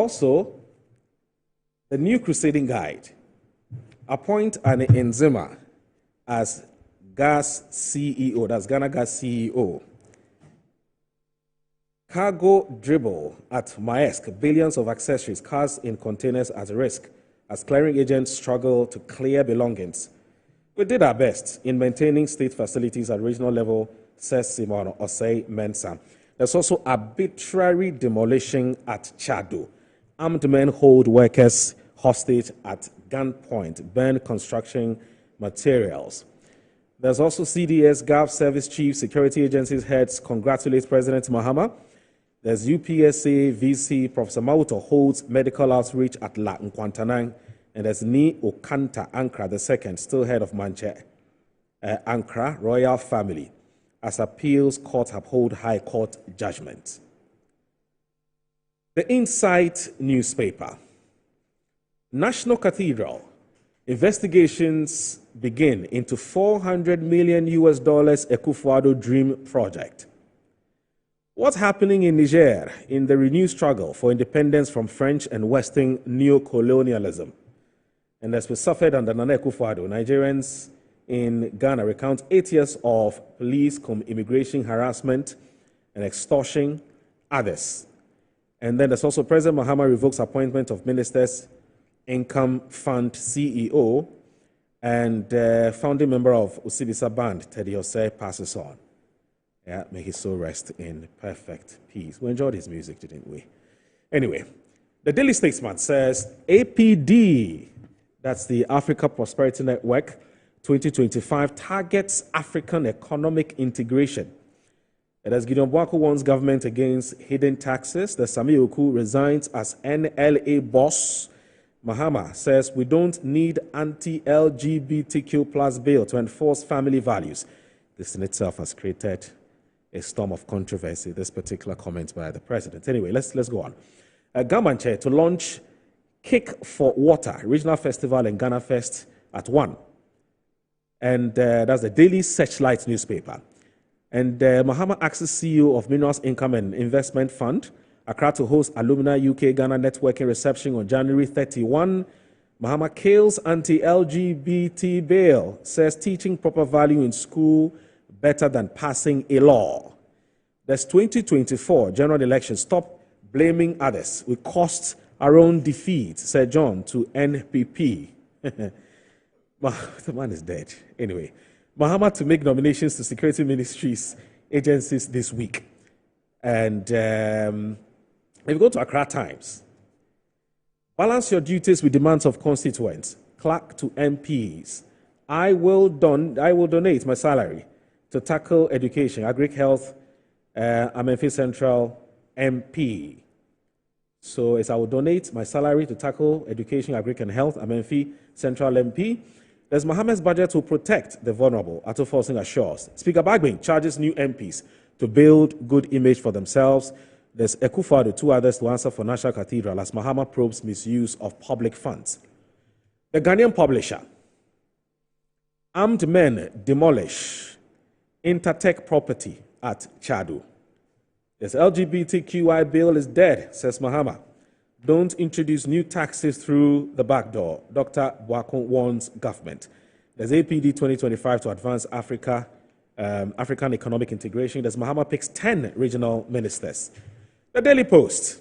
Also, the new crusading guide, appoint an Enzima as gas CEO, that's Ghana Gas CEO. Cargo dribble at Maersk, billions of accessories, cars in containers at risk as clearing agents struggle to clear belongings. We did our best in maintaining state facilities at regional level, says Simon Osei Mensah. There's also arbitrary demolition at Chado. Armed men hold workers hostage at gunpoint, burn construction materials. There's also CDS, Gov Service Chief, Security Agencies heads congratulate President Mahama. There's UPSA VC, Professor Mauto holds medical outreach at La Nkwantanang. And there's Ni Okanta Ankara II, still head of Manche Ankara royal family, as appeals court uphold high court judgment. The Insight newspaper. National Cathedral. Investigations begin into $400 million Ekufuado Dream Project. What's happening in Niger in the renewed struggle for independence from French and Western neo-colonialism? And as we suffered under Nana Ekufuado, Nigerians in Ghana recount 8 years of police immigration harassment and extortion, others. And then there's also President Mahama revokes appointment of ministers, Income Fund CEO, and founding member of Usibisa Band, Teddy Osei, passes on. Yeah, may his soul rest in perfect peace. We enjoyed his music, didn't we? Anyway, the Daily Statesman says APD, that's the Africa Prosperity Network, 2025 targets African economic integration. And as Gideon Bwako warns government against hidden taxes, the Sami Oku resigns as NLA boss. Mahama says we don't need anti-LGBTQ plus bill to enforce family values. This in itself has created a storm of controversy, this particular comment by the president. Anyway, let's go on. Gamanche to launch Kick for Water, regional festival in Ghana Fest at 1. And that's the Daily Searchlight newspaper. And Mahama asks CEO of Minerals Income and Investment Fund, Accra, to host Alumni UK Ghana networking reception on January 31. Mahama kills anti-LGBT bill, says teaching proper value in school better than passing a law. There's 2024 general election. Stop blaming others. We cost our own defeat, said John to NPP. The man is dead. Anyway, Mahama to make nominations to security ministries, agencies this week. And if you go to Accra Times, balance your duties with demands of constituents. Clerk to MPs. I will donate my salary to tackle education, agric health, Amenfi Central MP. So as I will donate my salary to tackle education, agric and health, Amenfi Central MP. There's Mahama's budget to protect the vulnerable, Ato Forcing assures. Speaker Bagbin charges new MPs to build good image for themselves. There's Ekufuado, 2 others to answer for National Cathedral as Mahama probes misuse of public funds. The Ghanaian publisher. Armed men demolish Intertech property at Chado. This LGBTQI bill is dead, says Mahama. Don't introduce new taxes through the back door. Dr. Bwako warns government. There's APD 2025 to advance African economic integration. There's Mahama picks 10 regional ministers. The Daily Post.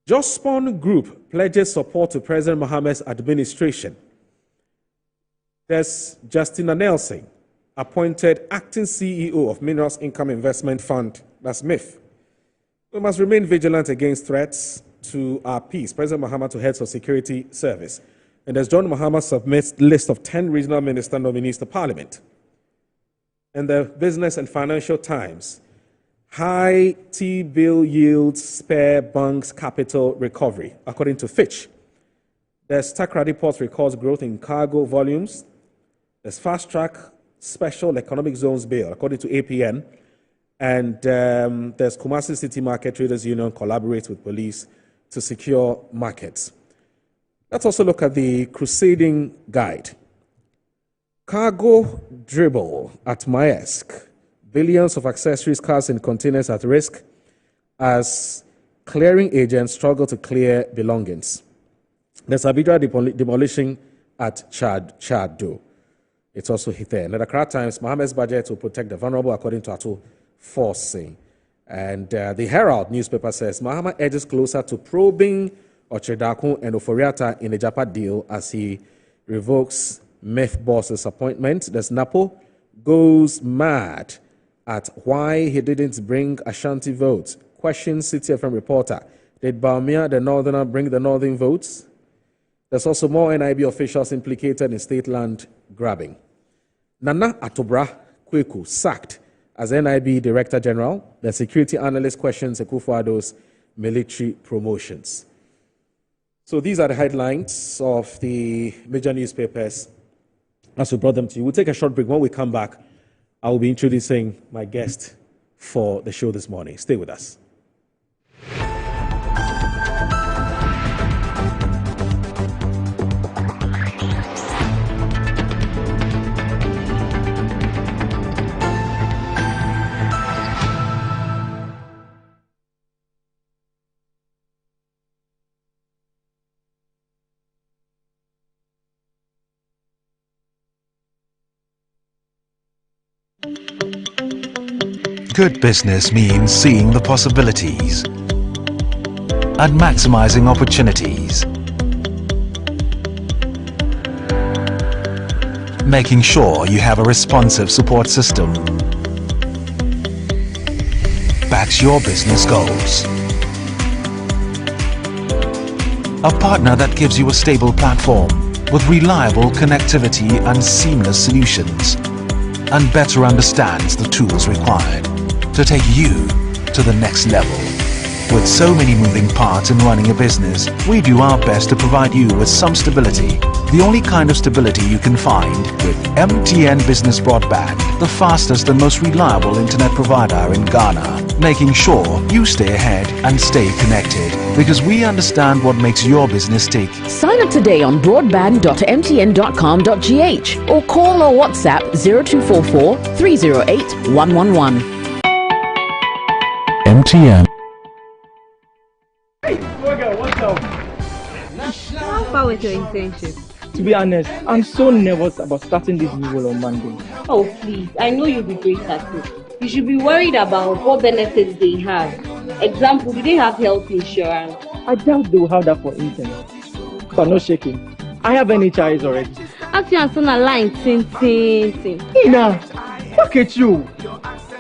Jospon Group pledges support to President Mahama's administration. There's Justina Nelson, appointed acting CEO of Minerals Income Investment Fund. That's MIF. We must remain vigilant against threats to our peace. President Mahama to heads of security service. And as John Mahama submits list of 10 regional minister nominees to Parliament. And the Business and Financial Times. High T-bill yields spare banks' capital recovery, according to Fitch. There's Takra reports records growth in cargo volumes. There's fast-track special economic zones bill, according to APN. And there's Kumasi City Market Traders Union collaborates with police to secure markets. Let's also look at the crusading guide. Cargo dribble at Maersk. Billions of accessories, cars and containers at risk as Clearing agents struggle to clear belongings. There's arbitrary demolition at Chad-Do. It's also hit there. In the Accra Times, Mohammed's budget will protect the vulnerable, according to Ato Forcing. And the Herald newspaper says Mahama edges closer to probing Ochedakun and Oforiata in the Japa deal as he revokes Meth boss's appointment. There's Napo goes mad at why he didn't bring Ashanti votes. Questions City FM reporter. Did Baumia, the Northerner, bring the Northern votes? There's also more NIB officials implicated in state land grabbing. Nana Atobra Kweku sacked as NIB Director General. The security analyst questions Akufo-Addo's military promotions. So these are the headlines of the major newspapers as we brought them to you. We'll take a short break. When we come back, I will be introducing my guest for the show this morning. Stay with us. Good business means seeing the possibilities and maximizing opportunities. Making sure you have a responsive support system backs your business goals. A partner that gives you a stable platform with reliable connectivity and seamless solutions, and better understands the tools required to take you to the next level. With so many moving parts in running a business, we do our best to provide you with some stability. The only kind of stability you can find with MTN Business Broadband, the fastest and most reliable internet provider in Ghana, making sure you stay ahead and stay connected, because we understand what makes your business tick. Sign up today on broadband.mtn.com.gh or call or WhatsApp 0244 308 111. MTN. Hey, what's up? How far with your internship? To be honest, I'm so nervous about starting this new role on Monday. Oh, please. I know you'll be great at it. You should be worried about what benefits they have. Example, do they have health insurance? I doubt they will have that for interns. But no shaking. I have NHIS already. Ask your son a line, ting. Ina, look at you.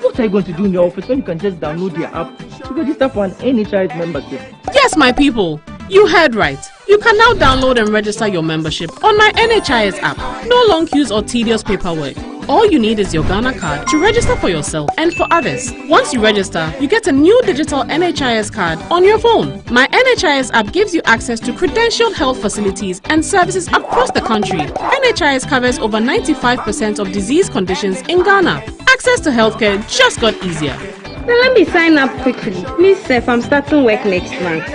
What are you going to do in your office when you can just download their app to register for an NHIS membership? Yes, my people. You heard right. You can now download and register your membership on my NHIS app. No long queues or tedious paperwork. All you need is your Ghana card to register for yourself and for others. Once you register, you get a new digital NHIS card on your phone. My NHIS app gives you access to credentialed health facilities and services across the country. NHIS covers over 95% of disease conditions in Ghana. Access to healthcare just got easier. Now let me sign up quickly. Please, Seth, I'm starting work next month.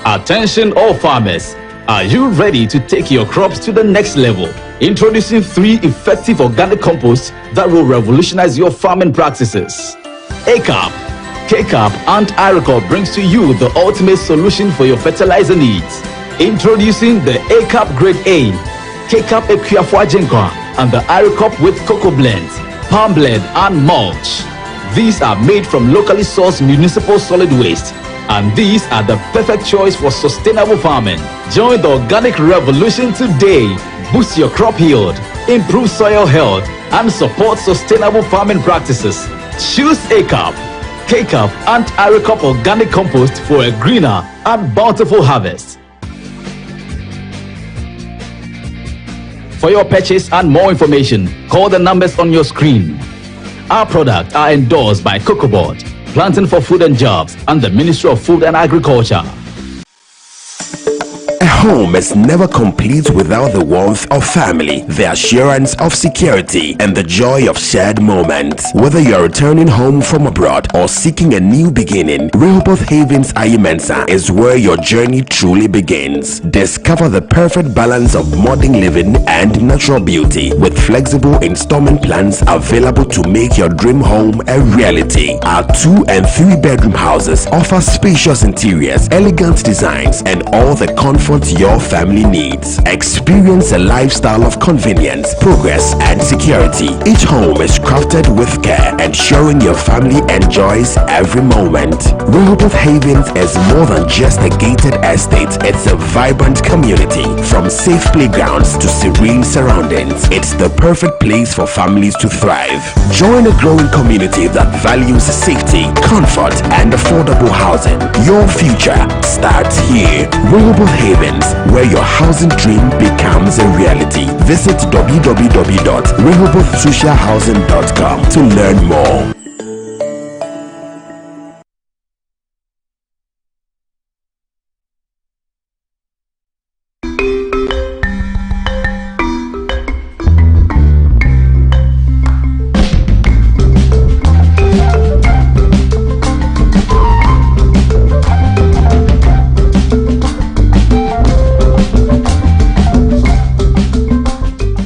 Attention all farmers, are you ready to take your crops to the next level? Introducing 3 effective organic composts that will revolutionize your farming practices. ACAP, KCAP and IRECOP brings to you the ultimate solution for your fertilizer needs. Introducing the ACAP Grade A, KCAP Equiafua Jinkwa and the IRECOP with cocoa blends, palm blend and mulch. These are made from locally sourced municipal solid waste, and these are the perfect choice for sustainable farming. Join the organic revolution today. Boost your crop yield, improve soil health, and support sustainable farming practices. Choose ACAP, KCAP, and IRECOP organic compost for a greener and bountiful harvest. For your purchase and more information, call the numbers on your screen. Our products are endorsed by COCOBOD, Planting for Food and Jobs, and the Ministry of Food and Agriculture. A Home is never complete without the warmth of family, the assurance of security, and the joy of shared moments. Whether you are returning home from abroad or seeking a new beginning, Rehoboth Havens Ayimensa is where your journey truly begins. Discover the perfect balance of modern living and natural beauty with flexible installment plans available to make your dream home a reality. Our 2 and 3 bedroom houses offer spacious interiors, elegant designs, and all the comfort your family needs. Experience a lifestyle of convenience, progress, and security. Each home is crafted with care, ensuring your family enjoys every moment. Rehoboth Havens is more than just a gated estate. It's a vibrant community. From safe playgrounds to serene surroundings, it's the perfect place for families to thrive. Join a growing community that values safety, comfort, and affordable housing. Your future starts here. Rehoboth Havens, where your housing dream becomes a reality. Visit www.rehobothsocialhousing.com to learn more.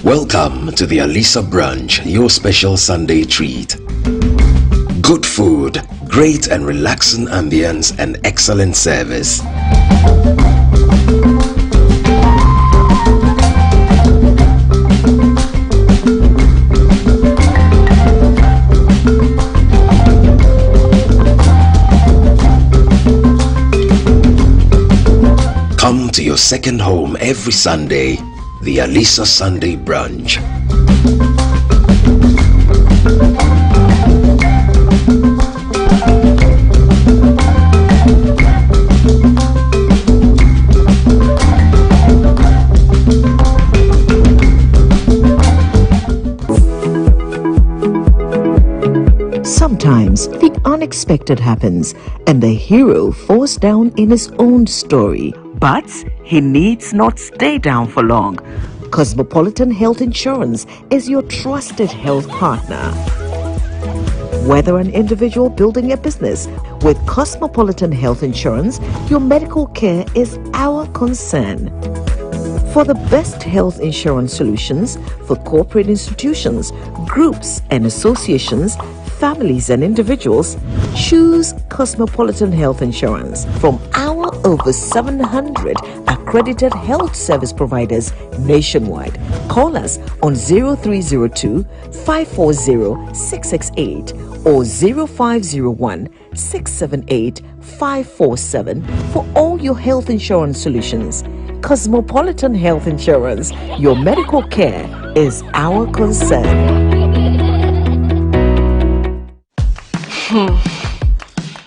Welcome to the Alisa brunch, your special Sunday treat. Good food, great and relaxing ambience, and excellent service. Come to your second home every Sunday. The Alisa Sunday brunch. Sometimes the unexpected happens and the hero falls down in his own story. But he needs not stay down for long. Cosmopolitan Health Insurance is your trusted health partner. Whether an individual building a business, with Cosmopolitan Health Insurance, your medical care is our concern. For the best health insurance solutions for corporate institutions, groups and associations, families and individuals, choose Cosmopolitan Health Insurance from our over 700 accredited health service providers nationwide. Call us on 0302 540 668 or 0501 678 547 for all your health insurance solutions. Cosmopolitan Health Insurance, your medical care is our concern.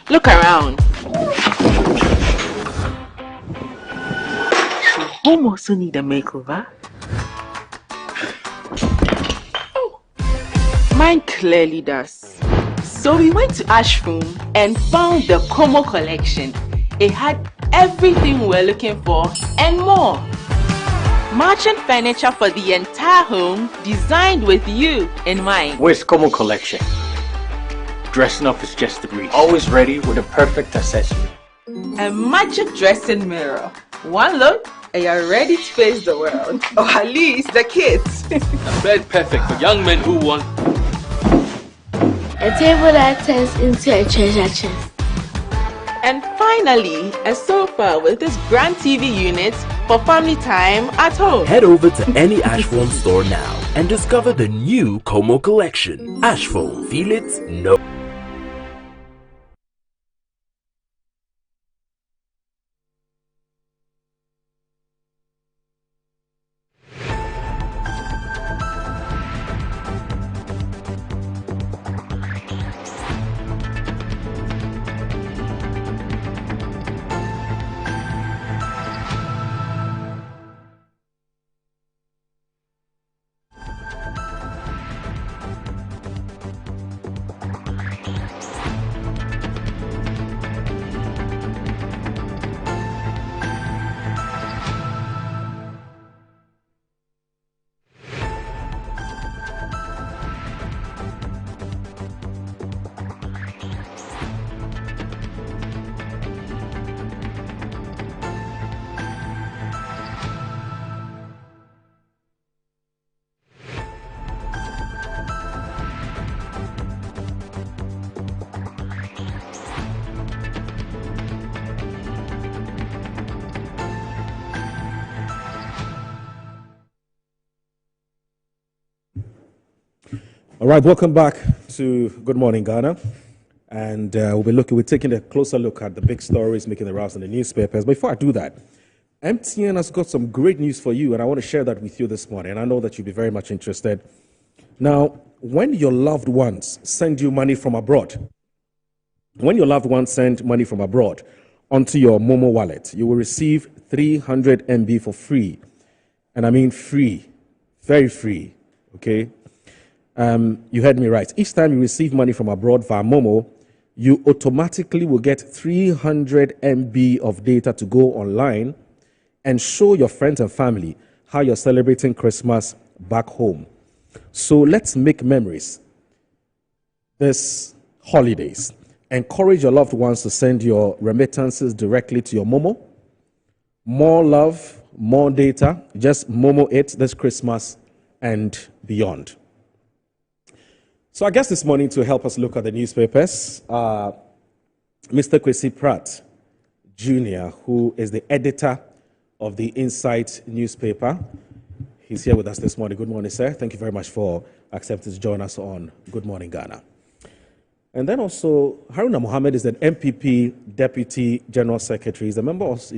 Look around. Home also need a makeover. Oh, mine clearly does. So we went to Ashroom and found the Como collection. It had everything we're looking for and more. Matching furniture for the entire home, designed with you in mind. Where's Como collection? Dressing up is just the breeze. Always ready with a perfect accessory. A magic dressing mirror. One look and you're ready to face the world. Or at least the kids. A bed perfect for young men who want a table that turns into a treasure chest. And finally, a sofa with this grand TV unit for family time at home. Head over to any Ashphone store now and discover the new Como collection. Ashphone, feel it, know. All right, welcome back to Good Morning Ghana. And we're taking a closer look at the big stories making the rounds in the newspapers. Before I do that, MTN has got some great news for you, and I want to share that with you this morning. And I know that you'll be very much interested. Now, when your loved ones send you money from abroad, onto your Momo wallet, you will receive 300 MB for free. And I mean free, very free, okay? You heard me right. Each time you receive money from abroad via Momo, you automatically will get 300 MB of data to go online and show your friends and family how you're celebrating Christmas back home. So let's make memories this holidays. Encourage your loved ones to send your remittances directly to your Momo. More love, more data. Just Momo it this Christmas and beyond. So I guess this morning to help us look at the newspapers, Mr. Kwesi Pratt Jr., who is the editor of the Insight newspaper. He's here with us this morning. Good morning, sir. Thank you very much for accepting to join us on Good Morning Ghana. And then also, Haruna Mohammed is an MPP Deputy General Secretary. He's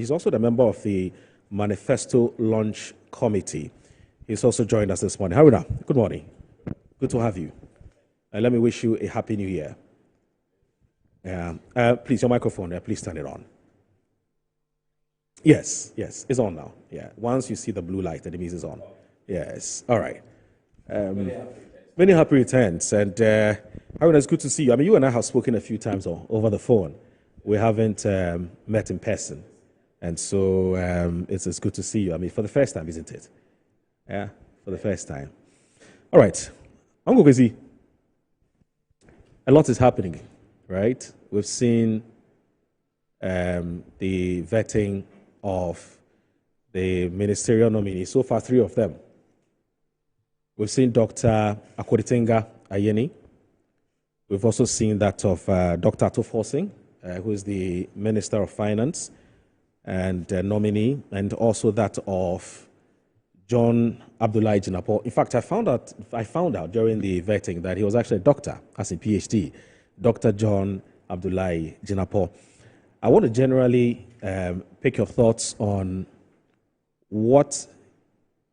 also the member of the Manifesto Launch Committee. He's also joined us this morning. Haruna, good morning. Good to have you. And let me wish you a happy new year. Please, your microphone there, please turn it on. Yes, it's on now. Yeah, once you see the blue light, it means it's on. Yes, all right. Many happy returns. And Haruna, it's good to see you. I mean, you and I have spoken a few times over the phone. We haven't met in person. And so it's good to see you. I mean, for the first time, isn't it? Yeah, for the first time. All right. Uncle Kwesi, a lot is happening, right? We've seen the vetting of the ministerial nominees. So far, 3 of them. We've seen Dr. Akoditenga Ayeni. We've also seen that of Dr. Atofosing, who is the Minister of Finance and nominee, and also that of John Abdullahi Jinapo. In fact, I found out during the vetting that he was actually a doctor, as a PhD, Dr. John Abdullahi Jinapo. I want to generally pick your thoughts on what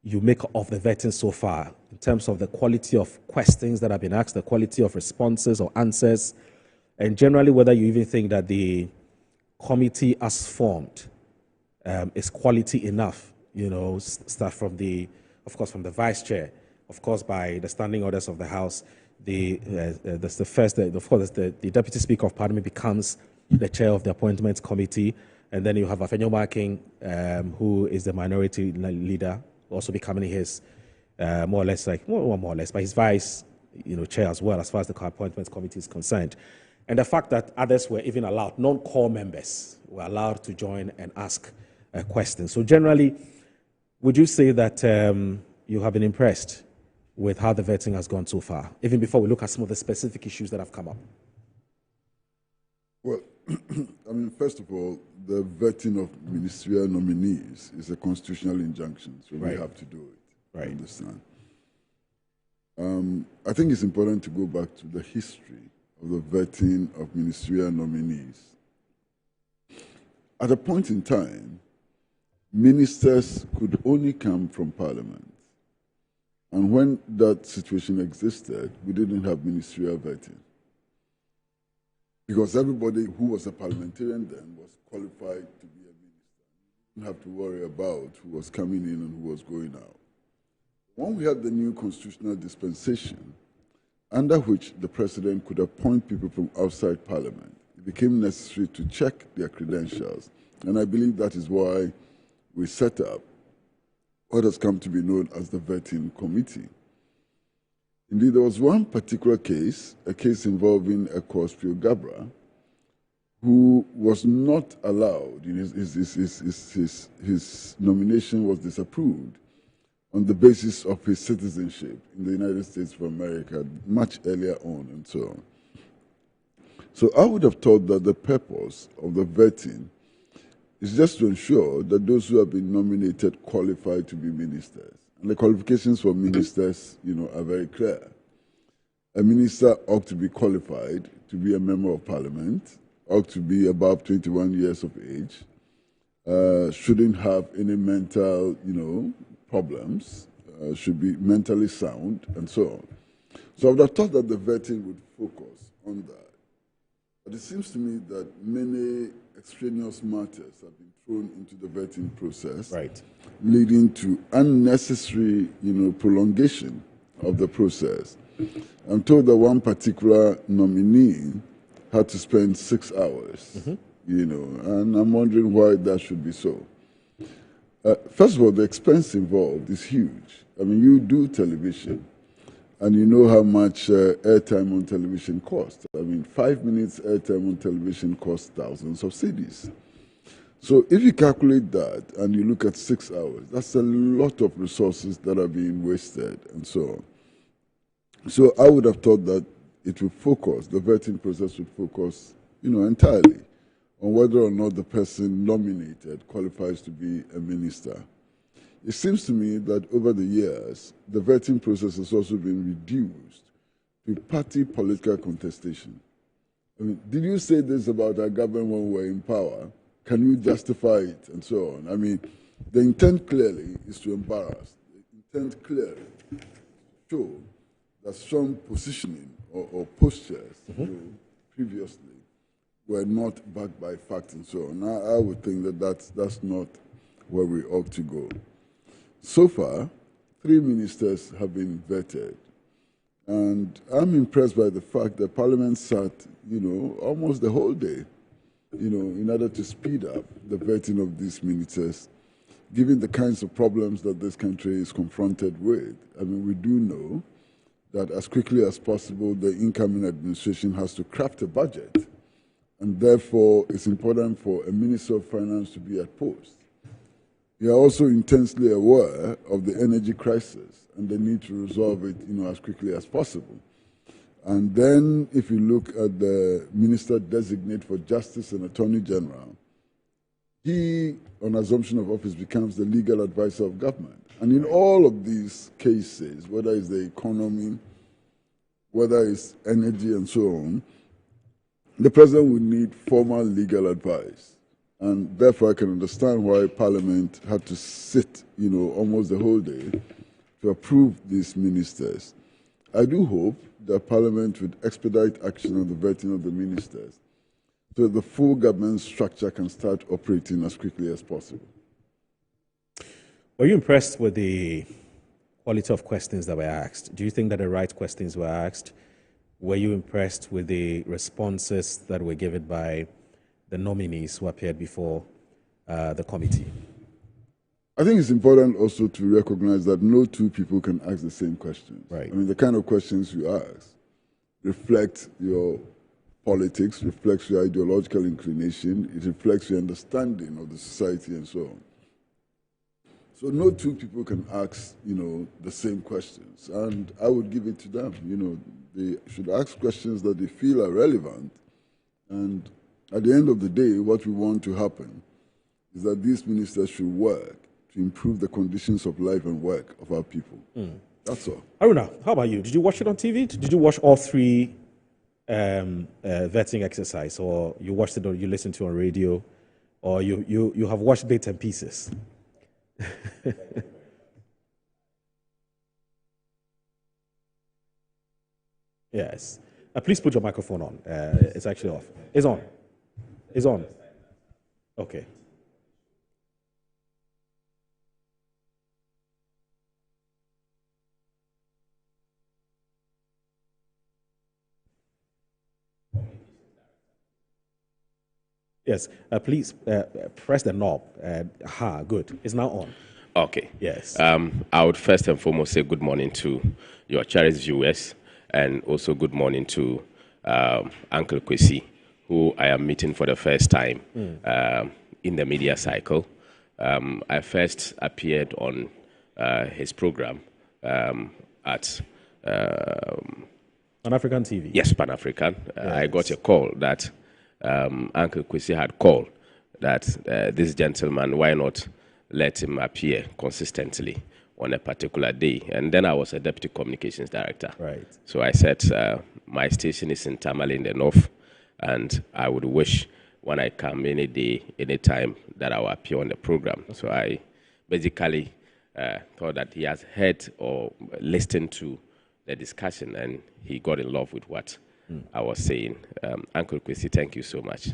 you make of the vetting so far in terms of the quality of questions that have been asked, the quality of responses or answers, and generally whether you even think that the committee as formed is quality enough. You know, start from the vice chair, of course, by the standing orders of the House. The Deputy Speaker of Parliament becomes the chair of the Appointments Committee, and then you have Afenyo Marking, who is the minority leader, also becoming his more or less, but his vice, chair as well, as far as the Appointments Committee is concerned. And the fact that others were even allowed, non-core members were allowed to join and ask questions. So generally, would you say that you have been impressed with how the vetting has gone so far, even before we look at some of the specific issues that have come up? Well, I mean, first of all, the vetting of ministerial nominees is a constitutional injunction, so we have to do it. Right. Understand? I think it's important to go back to the history of the vetting of ministerial nominees. At a point in time, ministers could only come from Parliament. And when that situation existed, we didn't have ministerial vetting. Because everybody who was a parliamentarian then was qualified to be a minister. You didn't have to worry about who was coming in and who was going out. When we had the new constitutional dispensation, under which the president could appoint people from outside Parliament, it became necessary to check their credentials. And I believe that is why we set up what has come to be known as the vetting committee. Indeed, there was one particular case, a case involving a Kosprio Gabra, who was not allowed, his nomination was disapproved on the basis of his citizenship in the United States of America much earlier on and so on. So I would have thought that the purpose of the vetting is just to ensure that those who have been nominated qualify to be ministers. And the qualifications for ministers, are very clear. a minister ought to be qualified to be a member of parliament, ought to be above 21 years of age, shouldn't have any mental, problems, should be mentally sound, and so on. So I would have thought that the vetting would focus on that. But it seems to me that many extraneous matters have been thrown into the vetting process, right, leading to unnecessary, prolongation of the process. I'm told that one particular nominee had to spend 6 hours, and I'm wondering why that should be so. First of all, the expense involved is huge. I mean, you do television, and you know how much airtime on television costs. I mean, 5 minutes airtime on television costs thousands of cedis. So if you calculate that and you look at 6 hours, that's a lot of resources that are being wasted and so on. So I would have thought that it would focus, the vetting process would focus, entirely on whether or not the person nominated qualifies to be a minister. It seems to me that over the years, the vetting process has also been reduced to party political contestation. I mean, did you say this about our government when we were in power? Can you justify it? And so on. I mean, the intent clearly is to embarrass. The intent clearly to show that some positioning or postures previously were not backed by facts and so on. I would think that that's not where we ought to go. So far, 3 ministers have been vetted. And I'm impressed by the fact that Parliament sat, almost the whole day, in order to speed up the vetting of these ministers, given the kinds of problems that this country is confronted with. I mean, we do know that as quickly as possible, the incoming administration has to craft a budget. And therefore, it's important for a Minister of Finance to be at post. We are also intensely aware of the energy crisis and the need to resolve it, as quickly as possible. And then, if you look at the Minister designate for Justice and Attorney General, he, on assumption of office, becomes the legal advisor of government. And in all of these cases, whether it's the economy, whether it's energy and so on, the president would need formal legal advice. And therefore, I can understand why Parliament had to sit, almost the whole day to approve these ministers. I do hope that Parliament would expedite action on the vetting of the ministers so that the full government structure can start operating as quickly as possible. Were you impressed with the quality of questions that were asked? Do you think that the right questions were asked? Were you impressed with the responses that were given by the nominees who appeared before the committee? I think it's important also to recognize that no two people can ask the same questions. Right. I mean, the kind of questions you ask reflect your politics, reflects your ideological inclination, it reflects your understanding of the society and so on. So no two people can ask, the same questions. And I would give it to them. They should ask questions that they feel are relevant. And at the end of the day, what we want to happen is that these ministers should work to improve the conditions of life and work of our people. That's all. Aruna, how about you? Did you watch it on TV? Did you watch all 3 vetting exercise, or you watched it or you listened to it on radio, or you have watched bits and pieces? Yes. Please put your microphone on. It's actually off. It's on. It's on. Okay. Yes. Please press the knob. Good. It's now on. Okay. Yes. I would first and foremost say good morning to your cherished viewers, and also good morning to Uncle Kwesi, who I am meeting for the first time in the media cycle. I first appeared on his program at Pan-African TV. Yes, Pan-African. Yes. I got a call that Uncle Kwesi had called that this gentleman, why not let him appear consistently on a particular day. And then I was a deputy communications director. Right. So I said, my station is in Tamale in the north, and I would wish when I come any day, any time, that I will appear on the program. So I basically thought that he has heard or listened to the discussion, and he got in love with what I was saying. Uncle Kwesi, thank you so much.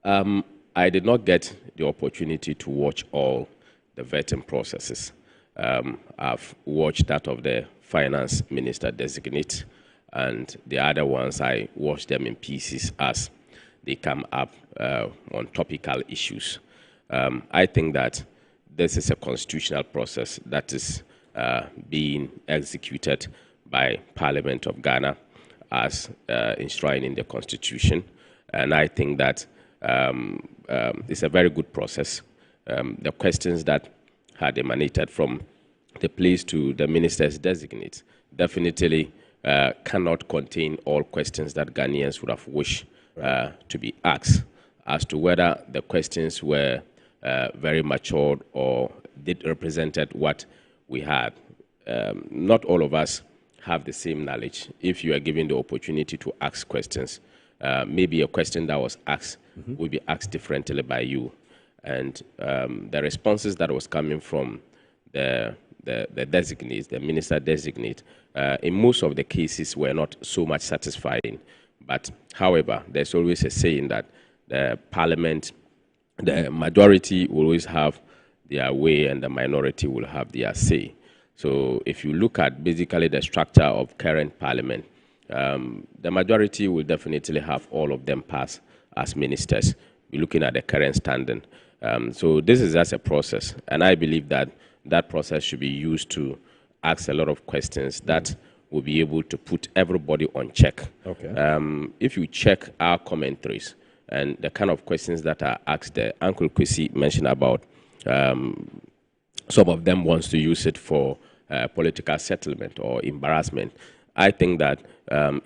I did not get the opportunity to watch all the vetting processes. I've watched that of the finance minister designate, and the other ones I watched them in pieces as they come up on topical issues. I think that this is a constitutional process that is being executed by Parliament of Ghana as enshrined in the Constitution, and I think that it's a very good process. The questions that had emanated from the place to the ministers designate definitely cannot contain all questions that Ghanaians would have wished to be asked as to whether the questions were very matured or did represented what we had. Not all of us have the same knowledge. If you are given the opportunity to ask questions, maybe a question that was asked will be asked differently by you. And the responses that was coming from the designates, the minister designate, in most of the cases were not so much satisfying. But however, there's always a saying that the parliament, the majority will always have their way and the minority will have their say. So if you look at basically the structure of current parliament, the majority will definitely have all of them pass as ministers. We're looking at the current standing. So this is just a process, and I believe that that process should be used to ask a lot of questions that will be able to put everybody on check. Okay. If you check our commentaries and the kind of questions that are asked there, Uncle Kwesi mentioned about some of them wants to use it for political settlement or embarrassment. I think that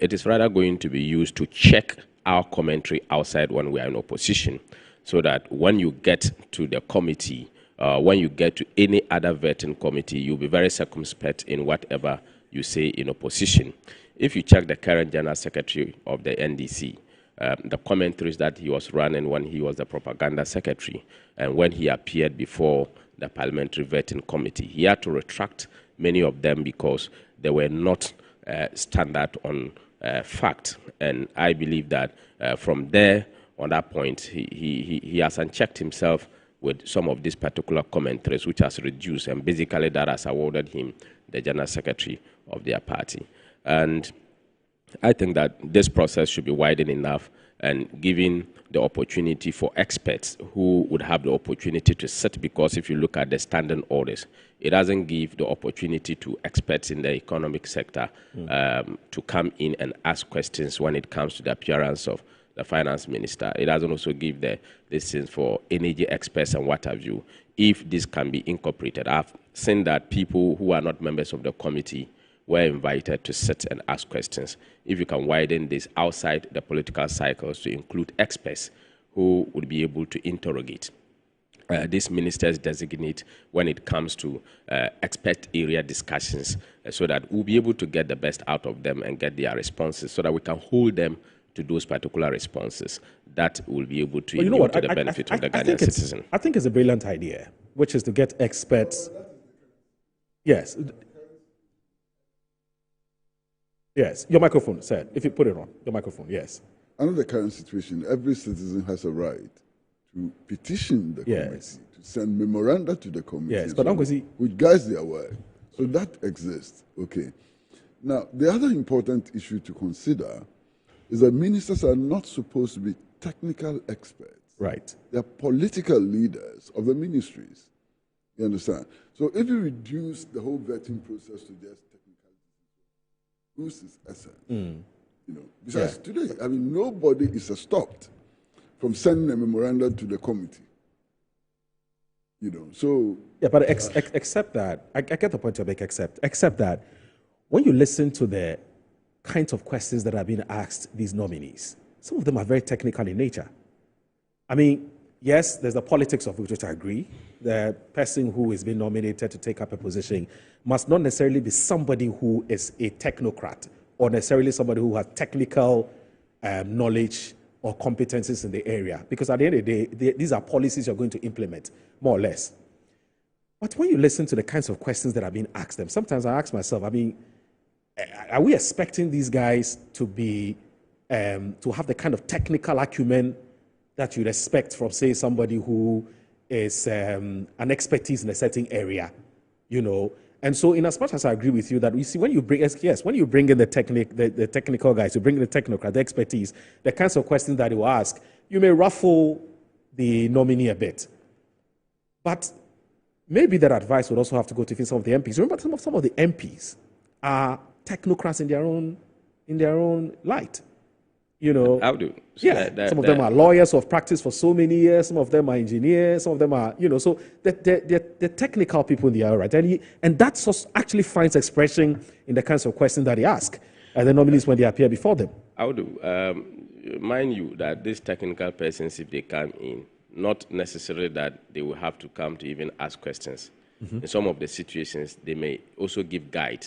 it is rather going to be used to check our commentary outside when we are in opposition, so that when you get to the committee, when you get to any other vetting committee, you'll be very circumspect in whatever you say in opposition. If you check the current General Secretary of the NDC, the commentaries that he was running when he was the propaganda secretary and when he appeared before the Parliamentary Vetting Committee, he had to retract many of them because they were not standard on fact. And I believe that from there, on that point, he has unchecked himself with some of these particular commentaries, which has reduced, and basically that has awarded him the General Secretary of their party. And I think that this process should be widened enough and giving the opportunity for experts who would have the opportunity to sit, because if you look at the standing orders, it doesn't give the opportunity to experts in the economic sector to come in and ask questions when it comes to the appearance of the finance minister. It doesn't also give the listings for energy experts and what have you. If this can be incorporated, I've seen that people who are not members of the committee were invited to sit and ask questions. If you can widen this outside the political cycles to include experts who would be able to interrogate these ministers designate when it comes to expert area discussions, so that we'll be able to get the best out of them and get their responses, so that we can hold them to those particular responses that will be able to to the benefit of the Ghanaian citizen. I think it's a brilliant idea, which is to get experts. Yes. Yes, your microphone, sir. If you put it on, your microphone, yes. Under the current situation, every citizen has a right to petition the committee, to send memoranda to the committee, yes, but which guides their work. So that exists. Okay. Now, the other important issue to consider is that ministers are not supposed to be technical experts. Right. They're political leaders of the ministries. You understand? So if you reduce the whole vetting process to just lose its essence. You know, besides today, I mean, nobody is stopped from sending a memorandum to the committee. You know, so but except that, I get the point you make. Except that, when you listen to the kinds of questions that are being asked these nominees, some of them are very technical in nature. I mean, yes, there's the politics of which I agree. The person who is being nominated to take up a position must not necessarily be somebody who is a technocrat or necessarily somebody who has technical knowledge or competencies in the area. Because at the end of the day, these are policies you're going to implement, more or less. But when you listen to the kinds of questions that are being asked them, sometimes I ask myself, I mean, are we expecting these guys to be, to have the kind of technical acumen that you'd expect from, say, somebody who is an expertise in a certain area, you know? And so, in as much as I agree with you that you see, when you bring, yes, when you bring in the technical guys, you bring in the technocrat, the expertise, the kinds of questions that you ask, you may ruffle the nominee a bit. But maybe that advice would also have to go to some of the MPs. Remember, some of the MPs are technocrats in their own light. You know, How do? So yeah, some of them are lawyers who have practiced for so many years. Some of them are engineers. Some of them are, you know, so they're technical people in the area, right? And that actually finds expression in the kinds of questions that they ask the nominees when they appear before them. How do? Mind you that these technical persons, if they come in, not necessarily that they will have to come to even ask questions. Mm-hmm. In some of the situations, they may also give guide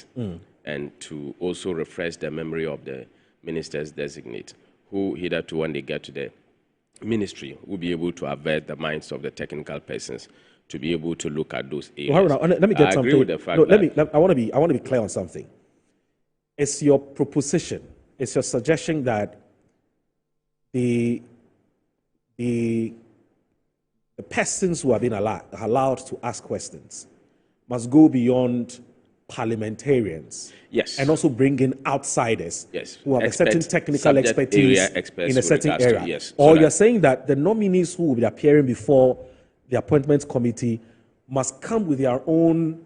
and to also refresh the memory of the ministers designate, who hitherto when they get to the ministry will be able to avert the minds of the technical persons to be able to look at those areas. Well, let me get something. I agree with the fact I want to be clear on something. It's your proposition, it's your suggestion that the persons who have been allowed to ask questions must go beyond parliamentarians. Yes. And also bring in outsiders who have a certain technical expertise in a certain area. Yes. Or you're saying that the nominees who will be appearing before the appointments committee must come with their own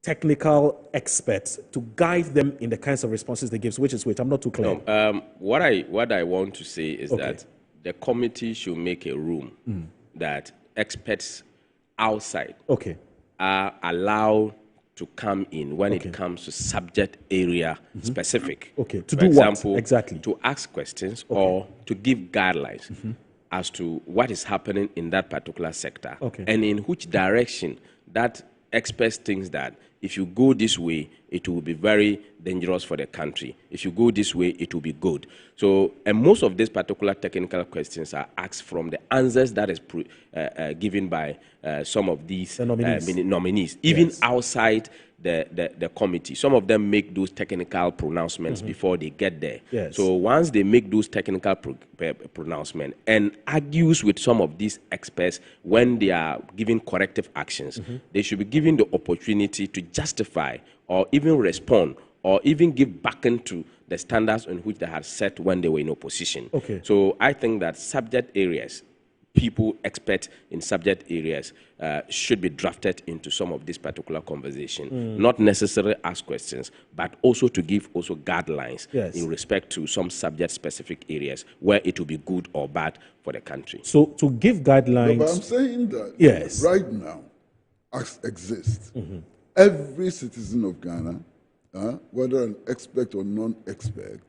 technical experts to guide them in the kinds of responses they give. So which is which? I'm not too clear. No, what I want to say is that the committee should make a room that experts outside are allowed to come in when it comes to subject area specific. To For do example, what exactly? To ask questions or to give guidelines as to what is happening in that particular sector and in which direction that experts thinks that if you go this way, it will be very dangerous for the country. If you go this way, it will be good. So, and most of these particular technical questions are asked from the answers that is given by some of these nominees, even outside the committee. Some of them make those technical pronouncements before they get there. So once they make those technical pronouncements and argues with some of these experts when they are giving corrective actions, they should be given the opportunity to justify or even respond or even give back into the standards on which they had set when they were in opposition. So I think that subject areas, people expert in subject areas should be drafted into some of this particular conversation. Not necessarily ask questions, but also to give also guidelines in respect to some subject specific areas where it will be good or bad for the country. So to give guidelines. No, but I'm saying that right now, as exists, every citizen of Ghana, whether an expert or non-expert,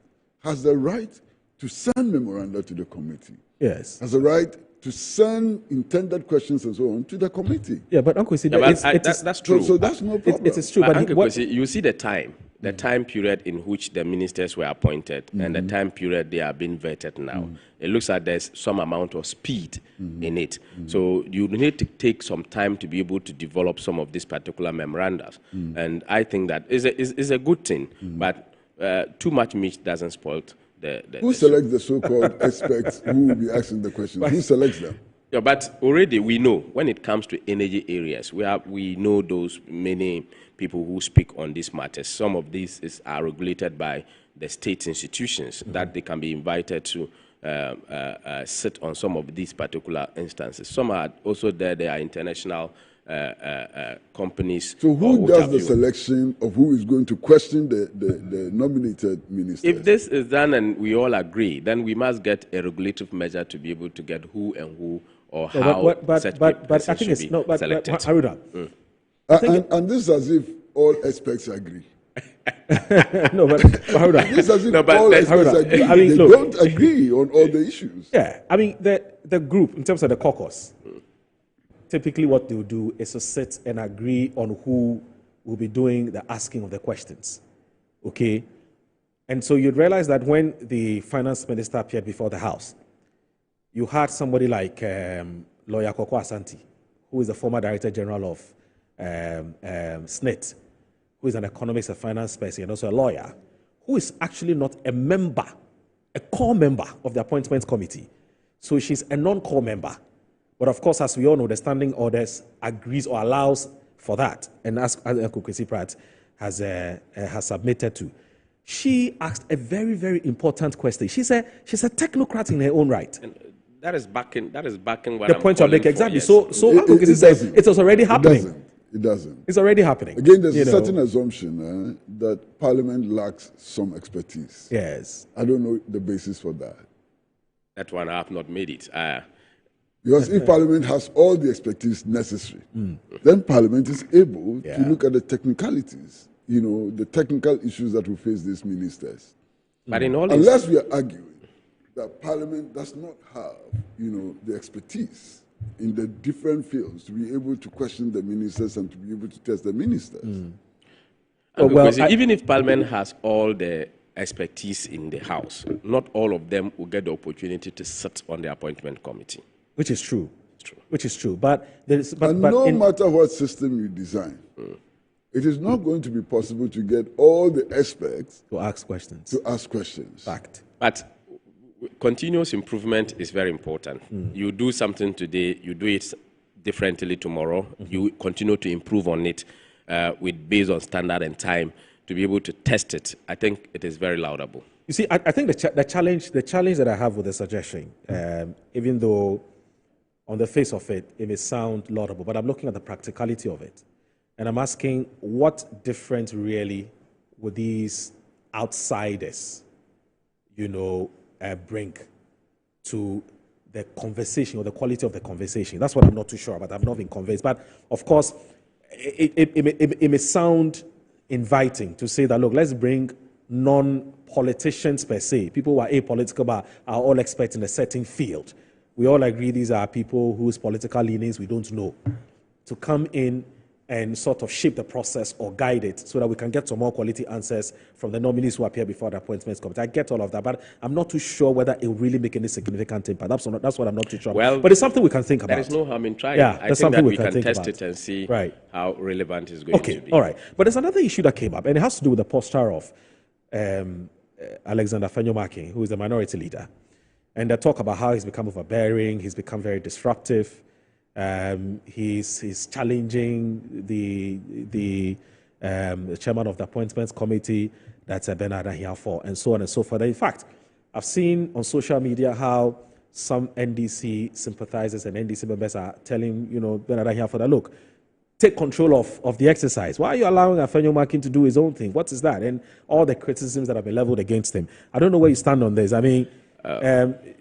has the right to send memoranda to the committee. Has the right to send intended questions and so on to the committee. Yeah, but Uncle Kwesi, that's true. So that's no problem. It is true. But Uncle Kwesi, you see the time period in which the ministers were appointed and the time period they are being vetted now. It looks like there's some amount of speed in it. So you need to take some time to be able to develop some of these particular memoranda. And I think that is a good thing, but too much meat doesn't spoil who selects the so-called experts who will be asking the questions? Who selects them? Yeah, but already we know when it comes to energy areas, we know those many people who speak on these matters. Some of these are regulated by the state institutions that they can be invited to sit on some of these particular instances. Some are also there are international companies. So who does the selection of who is going to question the nominated minister? If this is done and we all agree, then we must get a regulative measure to be able to get who and who or how such but I think it's selected. Haruna, and this is as if all experts agree. No, but hold on. This doesn't No, but all let's- experts agree. I mean, they look. don't agree on all the issues. Yeah, I mean, the group, in terms of the caucus, typically what they'll do is to sit and agree on who will be doing the asking of the questions. Okay? And so you'd realize that when the finance minister appeared before the House, you had somebody like Lawyer Koko Asante, who is the former Director General of SNIT, who is an economics and finance person and also a lawyer, who is actually not a member, a core member of the appointments committee. So she's a non-core member. But of course, as we all know, the standing orders agrees or allows for that. And as Kwesi Pratt has submitted to. She asked a very, very important question. She's a technocrat in her own right. And that is backing what The I'm point you're calling making, for, exactly. yes. So Kwesi says it was already happening. It doesn't. It's already happening. Again, there's You a know. certain assumption that Parliament lacks some expertise. Yes. I don't know the basis for that. That one I have not made it. Because if Parliament has all the expertise necessary, then Parliament is able to look at the technicalities, the technical issues that will face these ministers. But in all Unless we are arguing that Parliament does not have, the expertise in the different fields to be able to question the ministers and to be able to test the ministers. Even if Parliament has all the expertise in the House, not all of them will get the opportunity to sit on the appointment committee. Which is true. It's true. Which is true. But no matter what system you design, it is not going to be possible to get all the experts to ask questions. Fact. But continuous improvement is very important. You do something today, you do it differently tomorrow. You continue to improve on it based on standard and time to be able to test it. I think it is very laudable. You see, I think the challenge that I have with the suggestion, even though on the face of it, it may sound laudable, but I'm looking at the practicality of it. And I'm asking, what difference really would these outsiders, bring to the conversation or the quality of the conversation? That's what I'm not too sure about. I've not been convinced. But of course, it may sound inviting to say that, look, let's bring non-politicians per se, people who are apolitical but are all experts in a certain field. We all agree these are people whose political leanings we don't know, to come in and sort of shape the process or guide it so that we can get some more quality answers from the nominees who appear before the appointments committee. I get all of that, but I'm not too sure whether it will really make any significant impact. That's what I'm not too sure about. But it's something we can think about. There is no harm in trying. Yeah, I think that we can test it and see how relevant it's going to be. All right. But there's another issue that came up, and it has to do with the posture of Alexander Afenyo-Markin, who is the minority leader. And they talk about how he's become overbearing, he's become very disruptive. He's challenging the chairman of the appointments committee, that's Bernard Ahiafo, and so on and so forth. In fact, I've seen on social media how some NDC sympathizers and NDC members are telling Bernard Ahiafo that, look, take control of the exercise. Why are you allowing Afenyo-Markin to do his own thing? What is that? And all the criticisms that have been leveled against him. I don't know where you stand on this. I mean,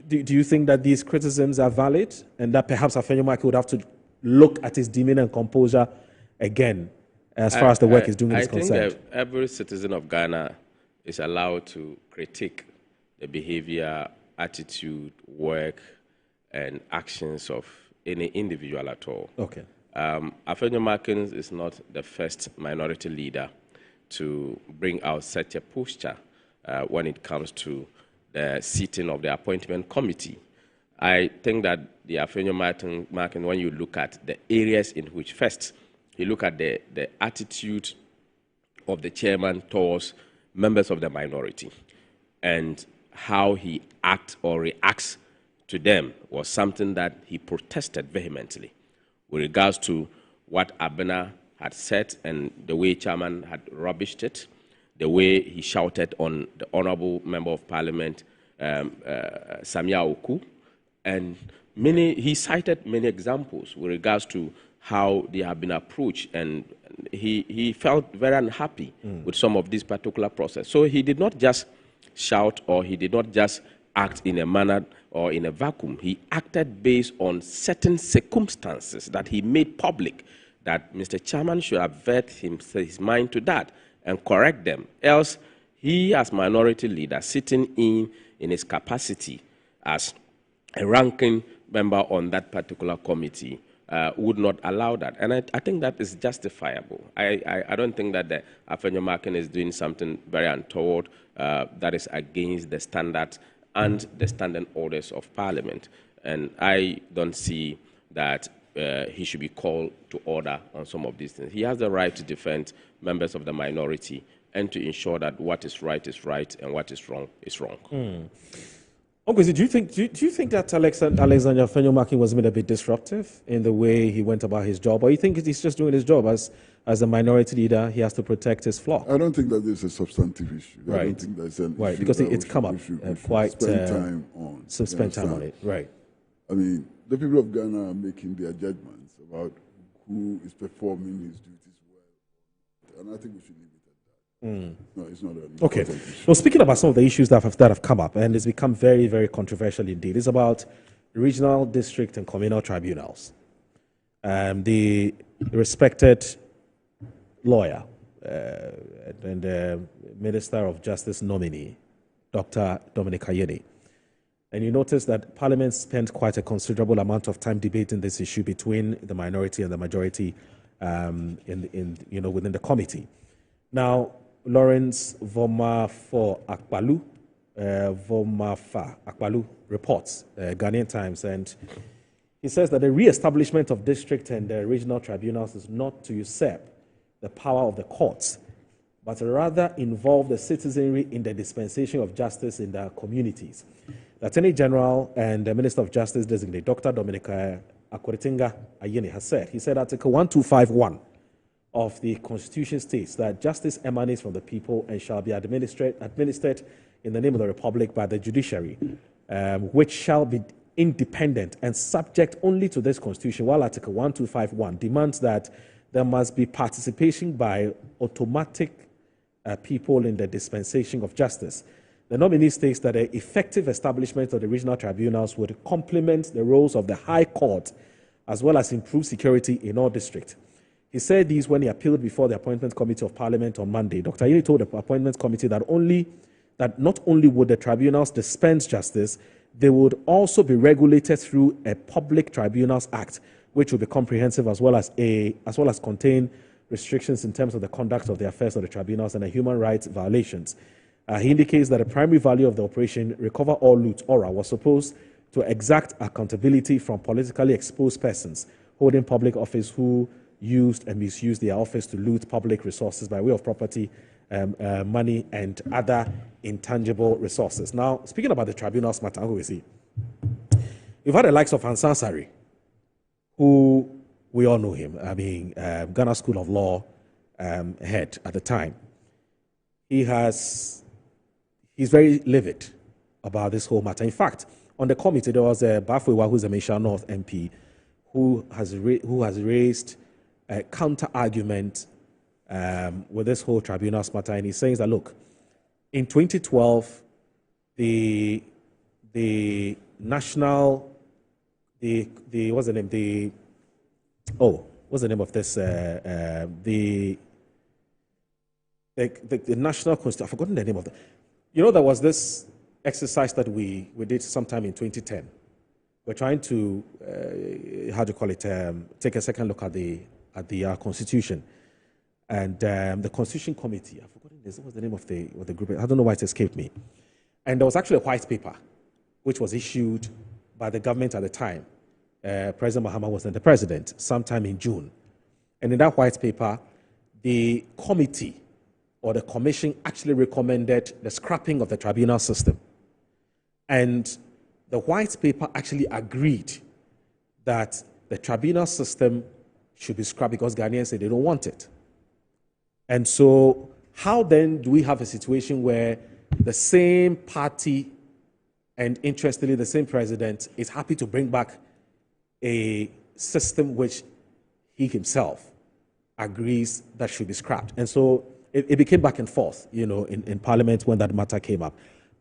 do you think that these criticisms are valid and that perhaps Afenyo-Markin would have to look at his demeanor and composure again as far as the work he's doing is concerned? I think that every citizen of Ghana is allowed to critique the behavior, attitude, work, and actions of any individual at all. Okay. Afenyo-Markin is not the first minority leader to bring out such a posture when it comes to the seating of the appointment committee. I think that the Afenyo-Markin, when you look at the areas in which first, you look at the attitude of the chairman towards members of the minority and how he acts or reacts to them was something that he protested vehemently with regards to what Abena had said and the way chairman had rubbished it, the way he shouted on the Honorable Member of Parliament, Samia Oku, and he cited many examples with regards to how they have been approached, and he felt very unhappy with some of this particular process. So he did not just shout or he did not just act in a manner or in a vacuum. He acted based on certain circumstances that he made public, that Mr. Chairman should avert his mind to that and correct them. Else, he as minority leader sitting in his capacity as a ranking member on that particular committee would not allow that. And I think that is justifiable. I don't think that the Afenyomakin is doing something very untoward that is against the standards and the standing orders of Parliament. And I don't see that he should be called to order on some of these things. He has the right to defend members of the minority and to ensure that what is right and what is wrong is wrong. Okay, do you think that Alexander Afenyomakin was made a bit disruptive in the way he went about his job, or you think he's just doing his job as a minority leader? He has to protect his flock. I don't think that there's a substantive issue. Right. I don't think there's an right issue because that it's come up quite. Spend time on. So spend time on it, right? I mean, the people of Ghana are making their judgments about who is performing his duties well, and I think we should leave it. No, it's not an okay. Well, speaking about some of the issues that have come up, and it's become very, very controversial indeed, it's about regional, district, and communal tribunals. The respected lawyer and Minister of Justice nominee, Dr. Dominic Ayeni. And you notice that Parliament spent quite a considerable amount of time debating this issue between the minority and the majority within the committee. Now, Lawrence Vomafa Akpalu reports, Ghanaian Times, and he says that the re-establishment of district and regional tribunals is not to usurp the power of the courts, but rather involve the citizenry in the dispensation of justice in their communities. The Attorney General and the Minister of Justice designate, Dr. Dominic Akuritinga Ayeni, has said, he said Article 1251 of the Constitution states that justice emanates from the people and shall be administered in the name of the Republic by the judiciary, which shall be independent and subject only to this Constitution, while Article 1251 demands that there must be participation by automatic people in the dispensation of justice. The nominee states that the effective establishment of the regional tribunals would complement the roles of the High Court as well as improve security in all districts. He said these when he appealed before the Appointment Committee of Parliament on Monday. Dr. Ayeni told the Appointment Committee that not only would the tribunals dispense justice, they would also be regulated through a Public Tribunals Act, which will be comprehensive as well as contain restrictions in terms of the conduct of the affairs of the tribunals and the human rights violations. He indicates that the primary value of the operation, Recover All Loot, ORA, was supposed to exact accountability from politically exposed persons holding public office who used and misused their office to loot public resources by way of property, money, and other intangible resources. Now, speaking about the tribunals matter, we see we've had the likes of Ansari, who we all know him. I mean, Ghana School of Law head at the time. He's very livid about this whole matter. In fact, on the committee there was Bafwewa, who's a Misha North MP, who has raised a counter argument with this whole tribunals matter, and he says that look, in 2012, the national what's the name what's the name of this the national constitution, I've forgotten the name of the, there was this exercise that we did sometime in 2010. We're trying to take a second look at the Constitution, and the Constitution Committee. I've forgotten this. What was the name of the group? I don't know why it escaped me. And there was actually a white paper, which was issued by the government at the time. President Mahama was then the president, sometime in June. And in that white paper, the committee or the commission actually recommended the scrapping of the tribunal system. And the white paper actually agreed that the tribunal system should be scrapped because Ghanaians say they don't want it. And so how then do we have a situation where the same party and interestingly the same president is happy to bring back a system which he himself agrees that should be scrapped? And so it became back and forth, in Parliament when that matter came up.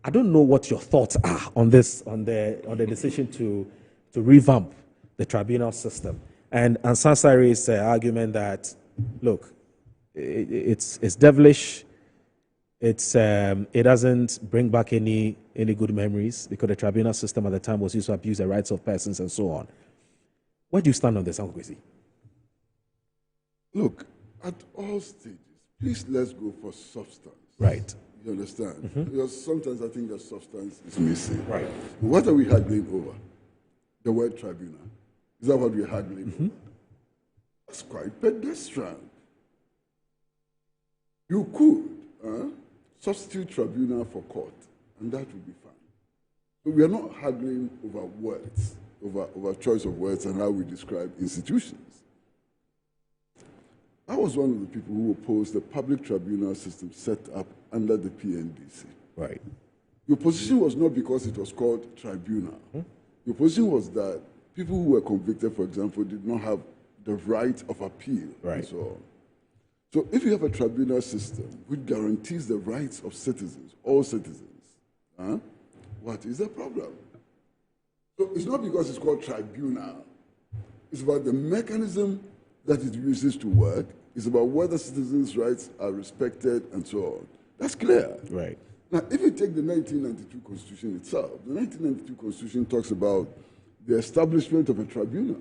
I don't know what your thoughts are on this, on the decision to revamp the tribunal system. And Ansari's argument that, look, it's devilish. It doesn't bring back any good memories because the tribunal system at the time was used to abuse the rights of persons and so on. Where do you stand on this, Uncle Kwesi? Look, at all stages, please let's go for substance. Right. You understand? Because sometimes I think the substance is missing. Right. What are we haggling over? The word tribunal. Is that what we're haggling over? That's quite pedestrian. You could substitute tribunal for court, and that would be fine. So we are not haggling over words, over choice of words and how we describe institutions. I was one of the people who opposed the public tribunal system set up under the PNDC. Right. The opposition was not because it was called tribunal. The opposition was that people who were convicted, for example, did not have the right of appeal. Right. And so on. So if you have a tribunal system which guarantees the rights of citizens, all citizens, what is the problem? So it's not because it's called tribunal. It's about the mechanism that it uses to work. It's about whether citizens' rights are respected and so on. That's clear. Right. Now, if you take the 1992 Constitution itself, the 1992 Constitution talks about the establishment of a tribunal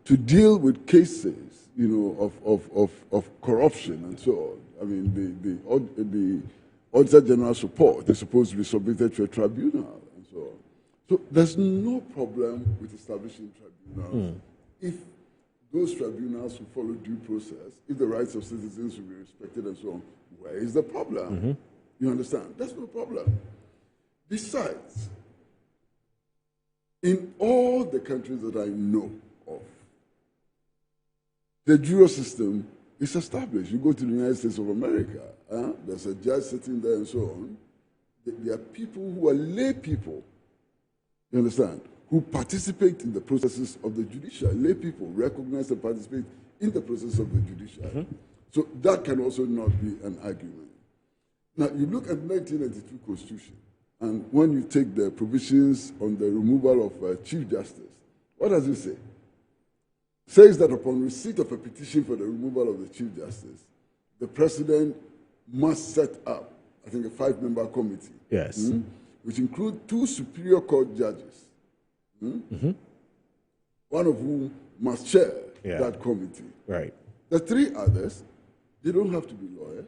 to deal with cases, of corruption and so on. I mean, the Auditor General's report is supposed to be submitted to a tribunal and so on. So there's no problem with establishing tribunals if those tribunals will follow due process, if the rights of citizens will be respected and so on. Where is the problem? You understand? That's no problem. Besides, in all the countries that I know of, the juror system is established. You go to the United States of America, there's a judge sitting there and so on. There are people who are lay people, you understand, who participate in the processes of the judiciary. Lay people recognize and participate in the process of the judiciary. So that can also not be an argument. Now, you look at the 1992 Constitution, and when you take the provisions on the removal of Chief Justice, what does it say? It says that upon receipt of a petition for the removal of the Chief Justice, the President must set up, I think, a 5-member committee. Yes. Which include 2 Superior Court judges, one of whom must chair that committee. Right. The 3 others, they don't have to be lawyers.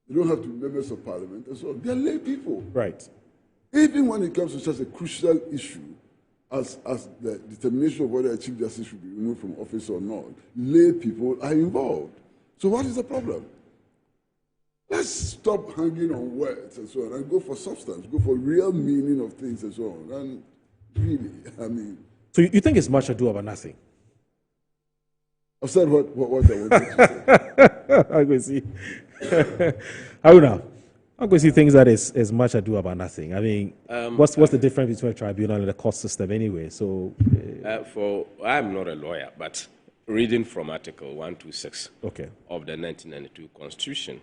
They don't have to be members of parliament and so on. They're lay people. Right. Even when it comes to such a crucial issue as the determination of whether a Chief Justice should be removed from office or not, lay people are involved. So what is the problem? Let's stop hanging on words and so on and go for substance, go for real meaning of things and so on. And really, I mean... So you think it's much ado about nothing? I've said what I wanted to say. I go see. Haruna, I go see things that is much ado about nothing. I mean, what's the difference between a tribunal and the court system anyway? So, I'm not a lawyer, but reading from Article 126 of the 1992 Constitution,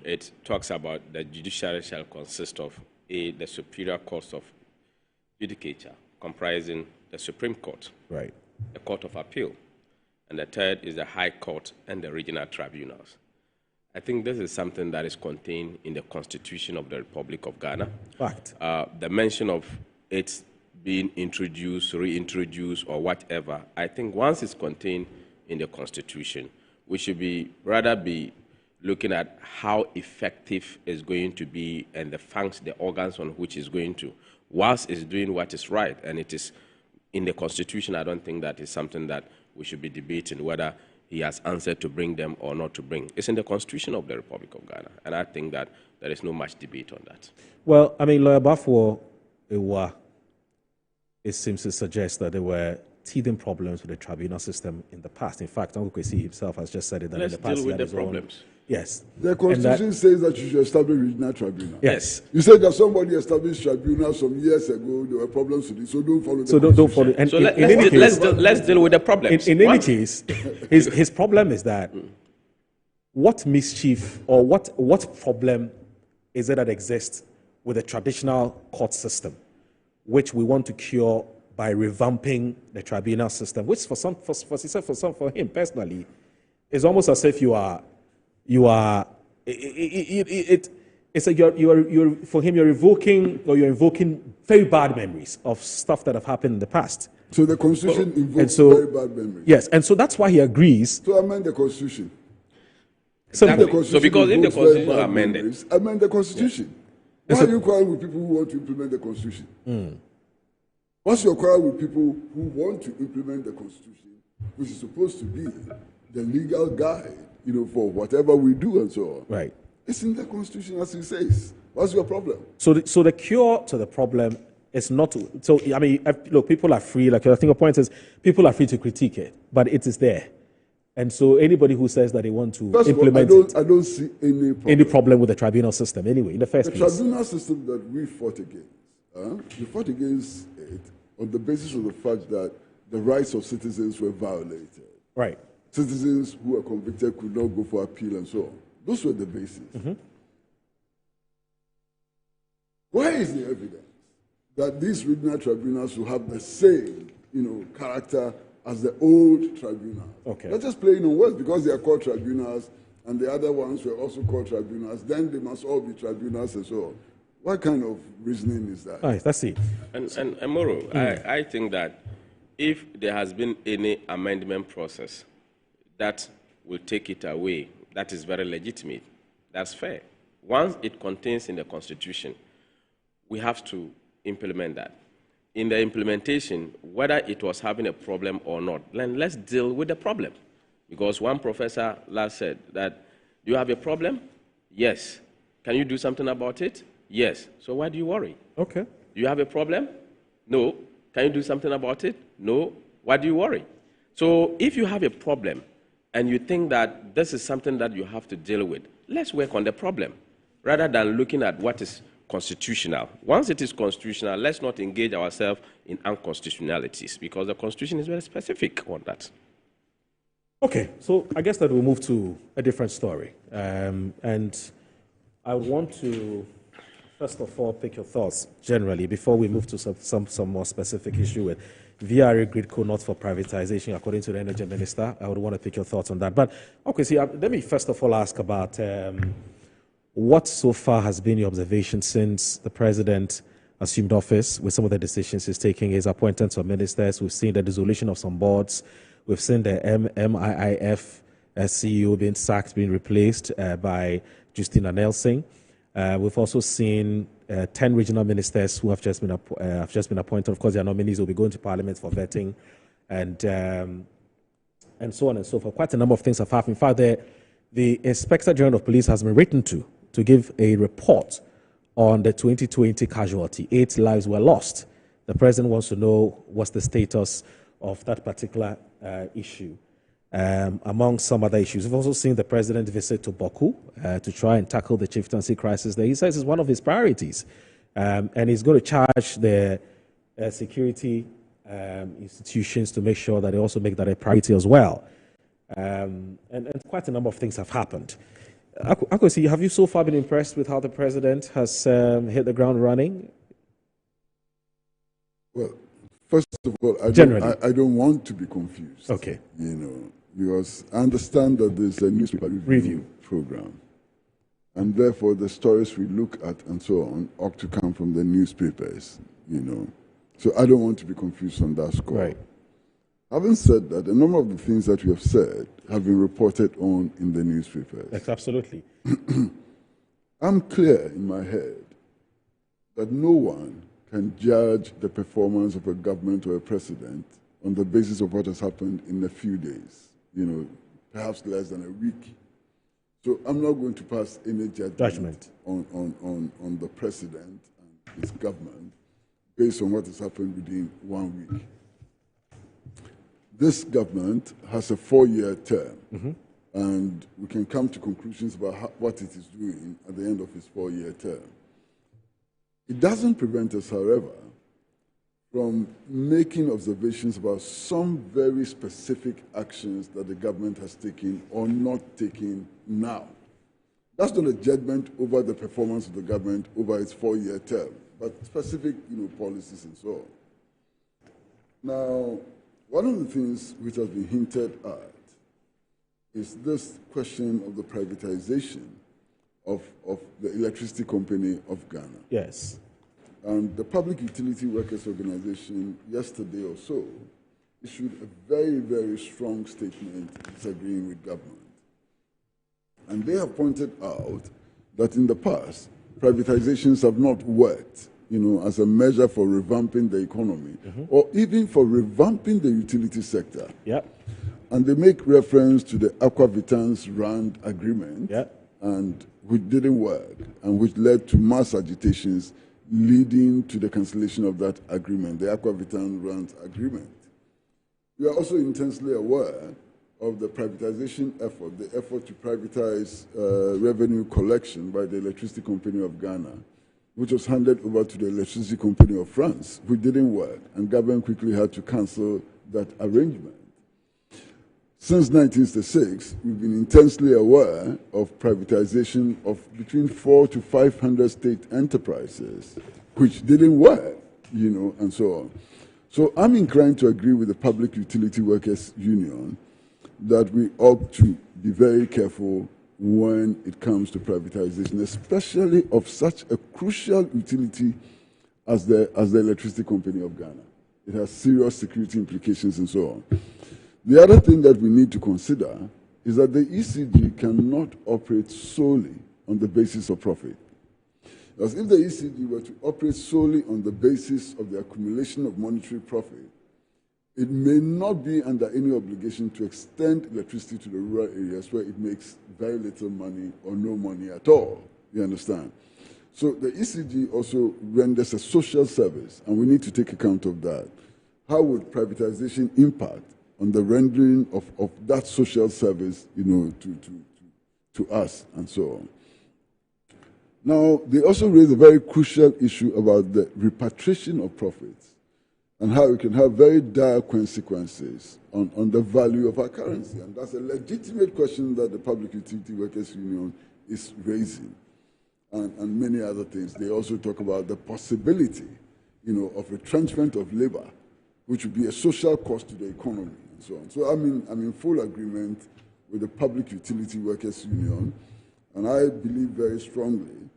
it talks about the judiciary shall consist of the superior courts of judicature, comprising the Supreme Court, right, the Court of Appeal, and the third is the High Court and the regional tribunals. I think this is something that is contained in the Constitution of the Republic of Ghana. Fact. The mention of it being introduced, reintroduced, or whatever, I think once it's contained in the Constitution, we should rather be looking at how effective it's going to be and the functions, the organs on which it's going to. Whilst it's doing what is right, and it is in the Constitution, I don't think that is something that we should be debating whether he has answered to bring them or not to bring. It's in the Constitution of the Republic of Ghana, and I think that there is no much debate on that. Well, I mean, Lawyer Bafo, it seems to suggest that there were teething problems with the tribunal system in the past. In fact, Uncle Kwesi himself has just said it that Let's in the past deal with he had the his problems. Yes. The Constitution says that you should establish regional tribunal. Yes. You said that somebody established tribunal some years ago. There were problems with it, so don't follow the So don't follow. And so let's deal with the problems. In any case, his problem is that what mischief or what problem is it that exists with the traditional court system, which we want to cure by revamping the tribunal system, which for him personally it's almost as if it's like you're for him you're invoking very bad memories of stuff that have happened in the past. So the Constitution invokes very bad memories. Yes, and so that's why he agrees to amend the Constitution. Exactly. So because if the Constitution is amended, amend the Constitution. Why are you quarreling with people who want to implement the Constitution? What's your quarrel with people who want to implement the Constitution, which is supposed to be the legal guide, for whatever we do and so on? Right. It's in the Constitution, as it says. What's your problem? So the cure to the problem is not to, so, I mean, look, people are free, like I think your point is, people are free to critique it, but it is there. And so anybody who says that they want to implement I don't see any problem with the tribunal system anyway, in the first place. The tribunal system that we fought against, we fought against it on the basis of the fact that the rights of citizens were violated. Right. Citizens who were convicted could not go for appeal and so on. Those were the basis. Where is the evidence that these regional tribunals will have the same, character as the old tribunals? Okay. They're just playing on words because they are called tribunals and the other ones were also called tribunals. Then they must all be tribunals and so on. What kind of reasoning is that? All right, let's see. And Moro, I think that if there has been any amendment process that will take it away, that is very legitimate. That's fair. Once it contains in the Constitution, we have to implement that. In the implementation, whether it was having a problem or not, then let's deal with the problem. Because one professor last said that, do you have a problem? Yes. Can you do something about it? Yes. So why do you worry? Okay. Do you have a problem? No. Can you do something about it? No. Why do you worry? So if you have a problem and you think that this is something that you have to deal with, let's work on the problem rather than looking at what is constitutional. Once it is constitutional, let's not engage ourselves in unconstitutionalities because the Constitution is very specific on that. Okay, so I guess that we'll move to a different story. And I want to, first of all, pick your thoughts generally before we move to some more specific issue with VRA grid code not for privatization, according to the Energy Minister. I would want to pick your thoughts on that. But, okay, see, let me first of all ask about what so far has been your observation since the president assumed office with some of the decisions he's taking, his appointments of ministers. We've seen the dissolution of some boards. We've seen the MIIF CEO being sacked, being replaced by Justina Nelson. We've also seen 10 regional ministers who have just been appointed. Of course, their nominees will be going to Parliament for vetting, and so on and so forth. Quite a number of things have happened. In fact, the Inspector General of Police has been written to give a report on the 2020 casualty. 8 lives were lost. The president wants to know what's the status of that particular issue, among some other issues. We've also seen the president visit to Baku to try and tackle the chieftaincy crisis there. He says it's one of his priorities, and he's going to charge the security institutions to make sure that they also make that a priority as well. And quite a number of things have happened. Akwesi, have you so far been impressed with how the president has hit the ground running? Well, first of all, I don't want to be confused. Okay. Because I understand that there's a newspaper review program, and therefore the stories we look at and so on ought to come from the newspapers, So I don't want to be confused on that score. Right. Having said that, a number of the things that we have said have been reported on in the newspapers. Yes, absolutely. I'm clear in my head that no one can judge the performance of a government or a president on the basis of what has happened in a few days, perhaps less than a week. So I'm not going to pass any judgment on the president and his government based on what has happened within 1 week. This government has a 4-year term, and we can come to conclusions about what it is doing at the end of its 4-year term. It doesn't prevent us, however, from making observations about some very specific actions that the government has taken or not taken now. That's not a judgment over the performance of the government over its 4-year term, but specific policies and so on. Now, one of the things which has been hinted at is this question of the privatization of the electricity company of Ghana. Yes. And the Public Utility Workers Organization, yesterday or so, issued a very, very strong statement disagreeing with government. And they have pointed out that in the past, privatizations have not worked, as a measure for revamping the economy, or even for revamping the utility sector. Yep. And they make reference to the Aqua Vitans Rand agreement, and which didn't work, and which led to mass agitations leading to the cancellation of that agreement, the Aqua Vitans Rand agreement. We are also intensely aware of the privatization effort, the effort to privatize revenue collection by the Electricity Company of Ghana, which was handed over to the Electricity Company of France, which didn't work, and government quickly had to cancel that arrangement. Since 1966, we've been intensely aware of privatization of between 400 to 500 state enterprises, which didn't work, and so on. So I'm inclined to agree with the Public Utility Workers Union that we ought to be very careful when it comes to privatization, especially of such a crucial utility as the Electricity Company of Ghana. It has serious security implications and so on. The other thing that we need to consider is that the ECG cannot operate solely on the basis of profit. Because if the ECG were to operate solely on the basis of the accumulation of monetary profit, it may not be under any obligation to extend electricity to the rural areas where it makes very little money or no money at all. You understand? So the ECG also renders a social service, and we need to take account of that. How would privatization impact on the rendering of that social service, to us and so on? Now, they also raise a very crucial issue about the repatriation of profits and how it can have very dire consequences on the value of our currency. And that's a legitimate question that the Public Utility Workers Union is raising, and many other things. They also talk about the possibility, of retrenchment of labor, which would be a social cost to the economy and so on. So I'm in full agreement with the Public Utility Workers Union, and I believe very strongly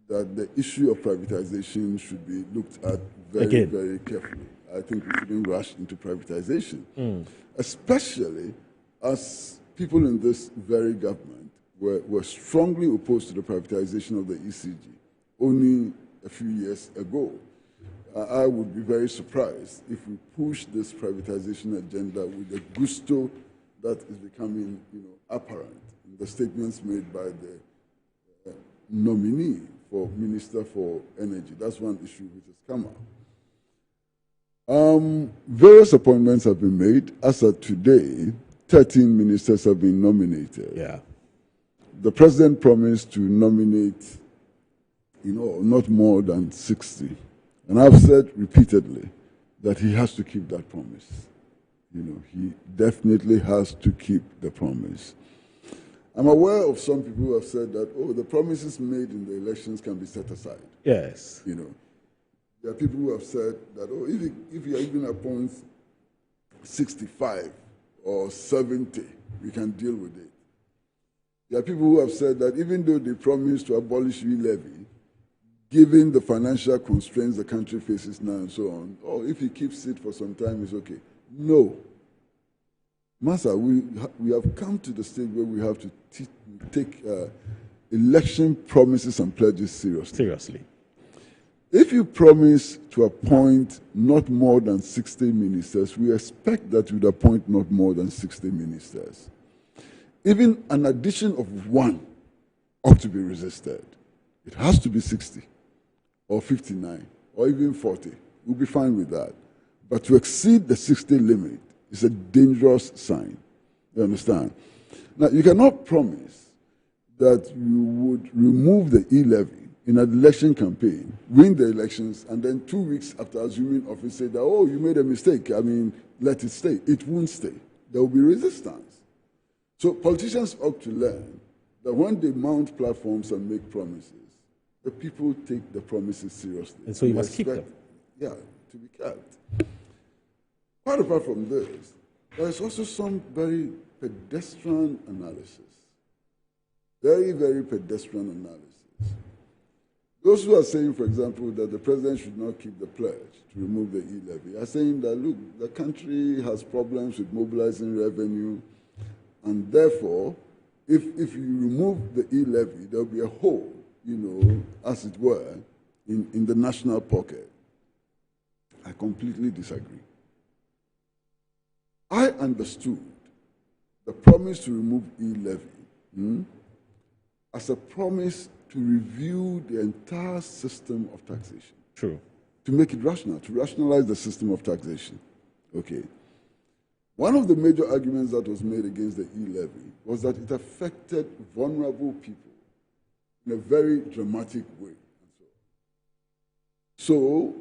that the issue of privatization should be looked at very, very carefully. I think we shouldn't rush into privatization, especially as people in this very government were strongly opposed to the privatization of the ECG only a few years ago. I would be very surprised if we push this privatization agenda with the gusto that is becoming, apparent in the statements made by the nominee for Minister for Energy. That's one issue which has come up. Various appointments have been made. As of today, 13 ministers have been nominated. Yeah. The president promised to nominate, not more than 60. And I've said repeatedly that he has to keep that promise. He definitely has to keep the promise. I'm aware of some people who have said that, the promises made in the elections can be set aside. Yes. There are people who have said that, if you even appoint 65 or 70, we can deal with it. There are people who have said that even though they promised to abolish re-levy, given the financial constraints the country faces now and so on, if he keeps it for some time, it's okay. No. Master, we have come to the stage where we have to take election promises and pledges seriously. If you promise to appoint not more than 60 ministers, we expect that you would appoint not more than 60 ministers. Even an addition of one ought to be resisted. It has to be 60 or 59 or even 40. We'll be fine with that. But to exceed the 60 limit is a dangerous sign. You understand? Now, you cannot promise that you would remove the e-levy in an election campaign, win the elections, and then 2 weeks after assuming office say that, you made a mistake, let it stay. It won't stay. There will be resistance. So politicians ought to learn that when they mount platforms and make promises, the people take the promises seriously. And so you must keep them. Yeah, to be kept. Quite apart from this, there is also some very pedestrian analysis. Very, very pedestrian analysis. Those who are saying, for example, that the president should not keep the pledge to remove the e-levy are saying that, look, the country has problems with mobilizing revenue, and therefore, if you remove the e-levy, there will be a hole, as it were, in the national pocket. I completely disagree. I understood the promise to remove e-levy as a promise to review the entire system of taxation. True. To make it rational, to rationalize the system of taxation. Okay. One of the major arguments that was made against the e-levy was that it affected vulnerable people in a very dramatic way. So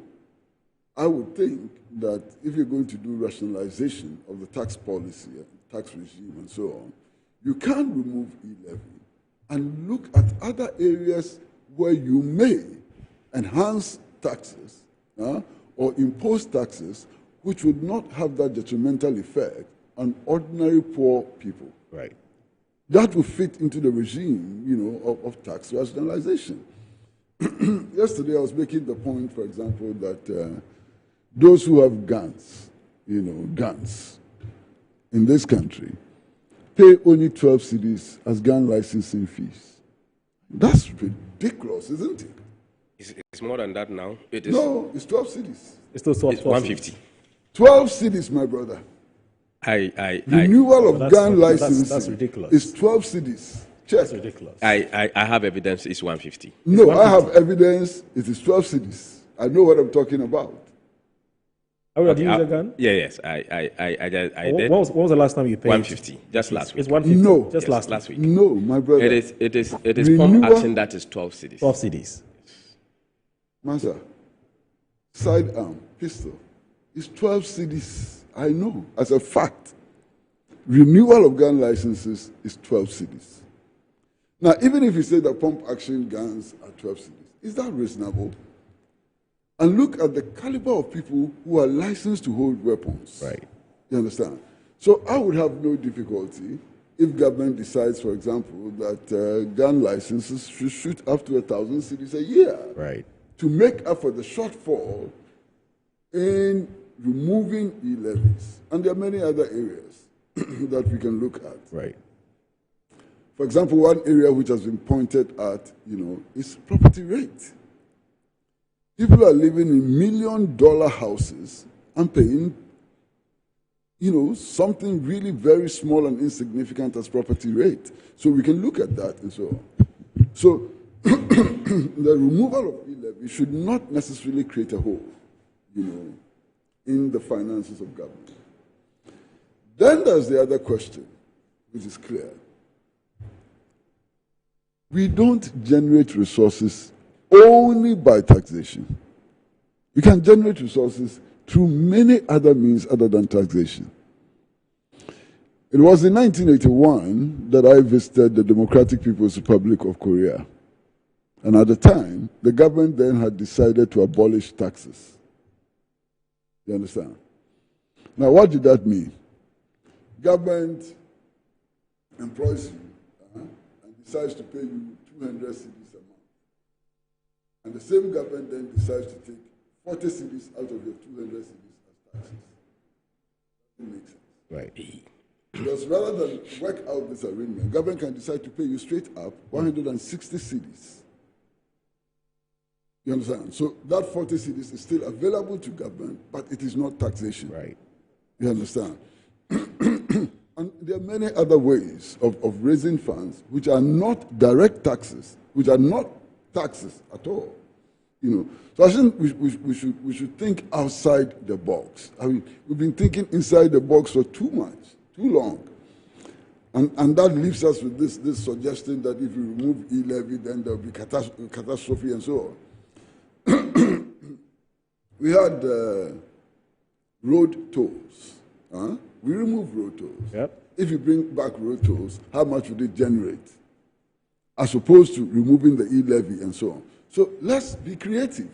I would think that if you're going to do rationalization of the tax policy, tax regime, and so on, you can remove e-levy and look at other areas where you may enhance taxes or impose taxes which would not have that detrimental effect on ordinary poor people. Right. That will fit into the regime, of tax rationalization. Yesterday, I was making the point, for example, that those who have guns, guns in this country, pay only 12 cedis as gun licensing fees. That's ridiculous, isn't it? It's more than that now. It is. No, it's 12 cedis. It's still 12. It's 150. 12 cedis, my brother. Renewal of gun licensing. That's ridiculous. It's 12 cedis. Check. That's ridiculous. I have evidence. It's 150. No, I have evidence. It is 12 cedis. I know what I'm talking about. Have you used a gun? Yeah, yes. I did. What was the last time you paid? 150. Just last week. It's 150. No. Just last week. No, my brother. It is pump action that is 12 cedis. 12 cedis. Master, sidearm, pistol, is 12 cedis. I know, as a fact. Renewal of gun licenses is 12 cedis. Now, even if you say that pump action guns are 12 cedis, is that reasonable? And look at the caliber of people who are licensed to hold weapons. Right. You understand? So I would have no difficulty if government decides, for example, that gun licenses should shoot up to 1,000 cedis a year. Right. To make up for the shortfall in removing e-levies. And there are many other areas that we can look at. Right. For example, one area which has been pointed at, is property rate. People are living in $1 million houses and paying, something really very small and insignificant as property rate. So we can look at that and so on. So the removal of e-levy should not necessarily create a hole, in the finances of government. Then there's the other question, which is clear. We don't generate resources only by taxation. We can generate resources through many other means other than taxation. It was in 1981 that I visited the Democratic People's Republic of Korea. And at the time, the government then had decided to abolish taxes. You understand? Now, what did that mean? Government employs you and decides to pay you 200 cedis a month. And the same government then decides to take 40 cedis out of your 200 cedis as taxes. That makes sense. Right. Because rather than work out this arrangement, government can decide to pay you straight up 160 cedis. You understand? So that 40 cedis is still available to government, but it is not taxation. Right. You understand? And there are many other ways of raising funds which are not direct taxes, which are not taxes at all. So I think we should think outside the box. I mean, we've been thinking inside the box for too long. And that leaves us with this suggestion that if you remove e-levy, then there will be catastrophe and so on. We had road tolls. We remove road tolls. Yep. If you bring back road tolls, how much would it generate? As opposed to removing the e-levy and so on. So let's be creative.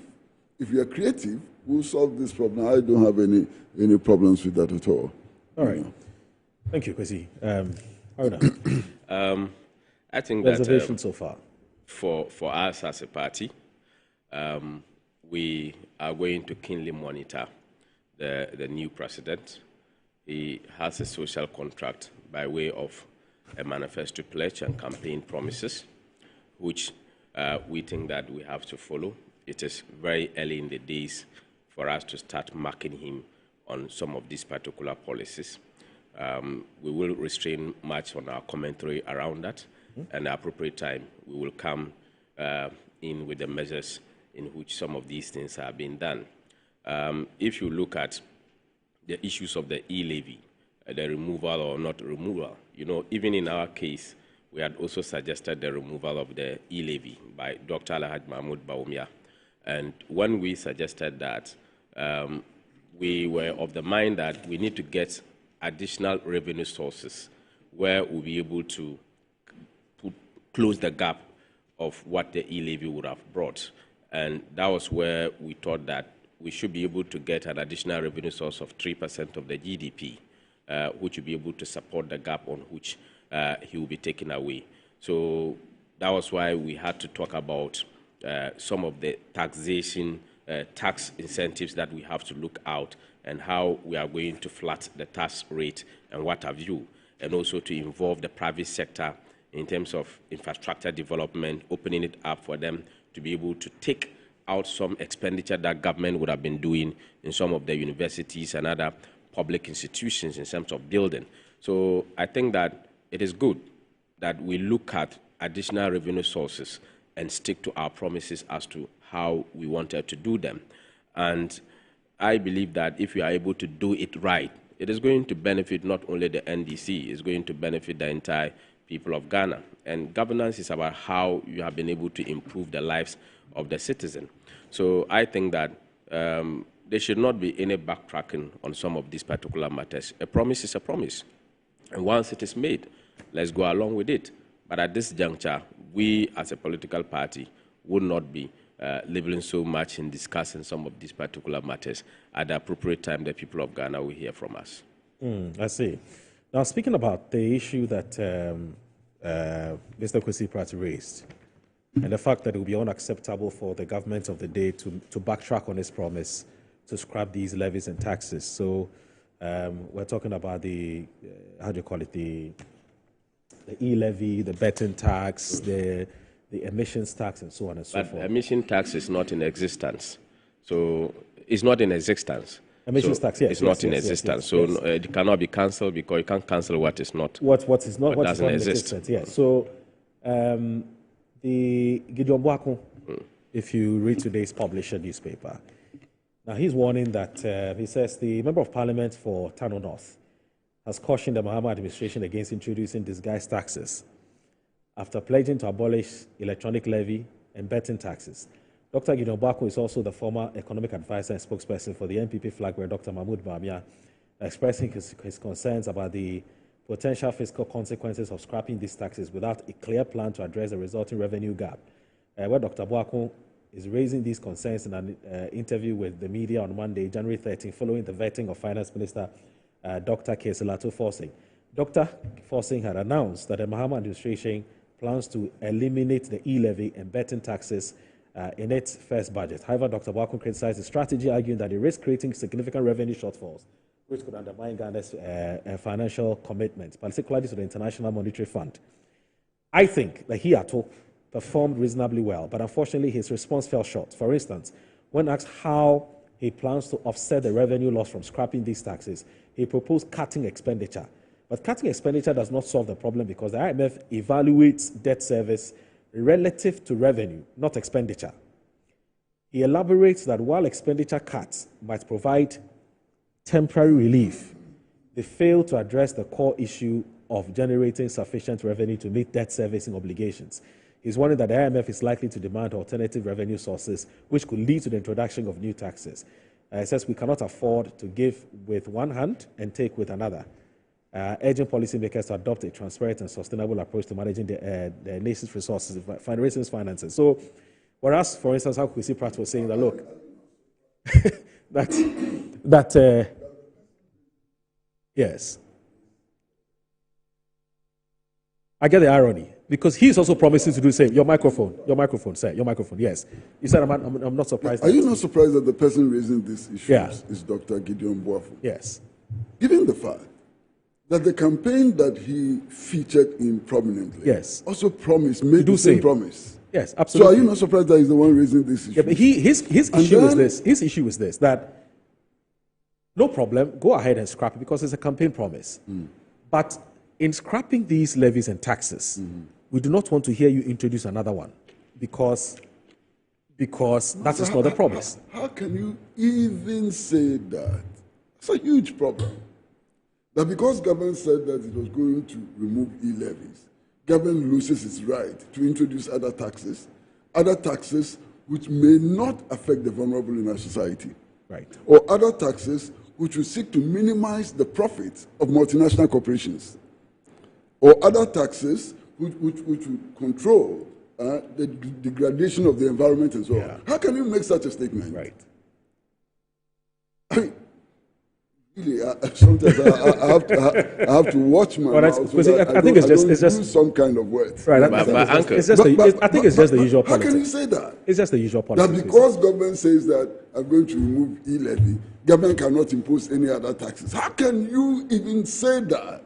If we are creative, we'll solve this problem. I don't have any problems with that at all. All right. Thank you, Kwesi. Haruna. I think Reservation that so far. For us as a party, we are going to keenly monitor the new president. He has a social contract by way of a manifesto pledge and campaign promises, which we think that we have to follow. It is very early in the days for us to start marking him on some of these particular policies. We will restrain much on our commentary around that, and at the appropriate time, we will come in with the measures in which some of these things are being done. If you look at the issues of the e-levy, the removal or not removal, even in our case, we had also suggested the removal of the e-levy by Dr. Alhaj Mahmoud Baumia. And when we suggested that, we were of the mind that we need to get additional revenue sources where we'll be able to close the gap of what the e-levy would have brought. And that was where we thought that we should be able to get an additional revenue source of 3% of the GDP, which will be able to support the gap on which he will be taken away. So that was why we had to talk about some of the taxation, tax incentives that we have to look out and how we are going to flat the tax rate and what have you, and also to involve the private sector in terms of infrastructure development, opening it up for them to be able to take out some expenditure that government would have been doing in some of the universities and other public institutions in terms of building. So I think that it is good that we look at additional revenue sources and stick to our promises as to how we wanted to do them. And I believe that if we are able to do it right, it is going to benefit not only the NDC, it's going to benefit the entire people of Ghana. And governance is about how you have been able to improve the lives of the citizen. So I think that there should not be any backtracking on some of these particular matters. A promise is a promise. And once it is made, let's go along with it. But at this juncture, we as a political party would not be labeling so much in discussing some of these particular matters. At the appropriate time, the people of Ghana will hear from us. I see. Now, speaking about the issue that Mr. Kwesi Pratt raised, and the fact that it will be unacceptable for the government of the day to backtrack on its promise to scrap these levies and taxes. So we're talking about the, how do you call it, the e-levy, the betting tax, the emissions tax, and so on and so forth. But emission tax is not in existence. So it's not in existence. Emissions tax, yes. It's not in existence. So it cannot be cancelled because you can't cancel what is not. What is not doesn't exist. Existence, yes. So the Gideon Boakun, if you read today's publisher newspaper, now he's warning that, he says the Member of Parliament for Tano North has cautioned the Mahama administration against introducing disguised taxes after pledging to abolish electronic levy and betting taxes. Dr. Gideon Boakun is also the former economic advisor and spokesperson for the NPP flag bearer, Dr. Mahmoud Bamia, expressing his concerns about the potential fiscal consequences of scrapping these taxes without a clear plan to address the resulting revenue gap. Where Dr. Boakun is raising these concerns in an interview with the media on Monday, January 13, following the vetting of Finance Minister Dr. Keselato Forsing. Dr. Forsing had announced that the Mahama administration plans to eliminate the e-levy and betting taxes in its first budget. However, Dr. Boakun criticized the strategy, arguing that it risks creating significant revenue shortfalls, which could undermine Ghana's financial commitments, particularly to the International Monetary Fund. I think that he performed reasonably well, but unfortunately his response fell short. For instance, when asked how he plans to offset the revenue loss from scrapping these taxes, he proposed cutting expenditure. But cutting expenditure does not solve the problem because the IMF evaluates debt service relative to revenue, not expenditure. He elaborates that while expenditure cuts might provide temporary relief, they fail to address the core issue of generating sufficient revenue to meet debt servicing obligations. He's warning that the IMF is likely to demand alternative revenue sources, which could lead to the introduction of new taxes. He says we cannot afford to give with one hand and take with another, urging policymakers to adopt a transparent and sustainable approach to managing the nation's resources, raising finances. So, whereas, for instance, how Kwesi Pratt was saying that, look, yes. I get the irony because he's also promising to do the same. Your microphone, sir, your microphone. Yes, you said I'm not surprised. Are you not surprised that the person raising this issue is Dr. Gideon Boafo? Yes. Given the fact that the campaign that he featured in prominently, also made the same promise. Yes, absolutely. So are you not surprised that he's the one raising this issue? Yeah, but his issue is this. His issue is this: that no problem, go ahead and scrap it because it's a campaign promise. But in scrapping these levies and taxes, we do not want to hear you introduce another one because that is not the promise. How can you even say that? It's a huge problem. That because government said that it was going to remove e-levies, government loses its right to introduce other taxes which may not affect the vulnerable in our society. Right. Or other taxes which will seek to minimize the profits of multinational corporations. Or other taxes which will control the degradation of the environment and so on. How can you make such a statement? Right. I mean, really, sometimes I have to watch my mouth so that I think it's just use some kind of words. Right. I think it's just the usual politics. How can you say that? It's just the usual politics. That because government says that I'm going to remove e-levy, government cannot impose any other taxes. How can you even say that?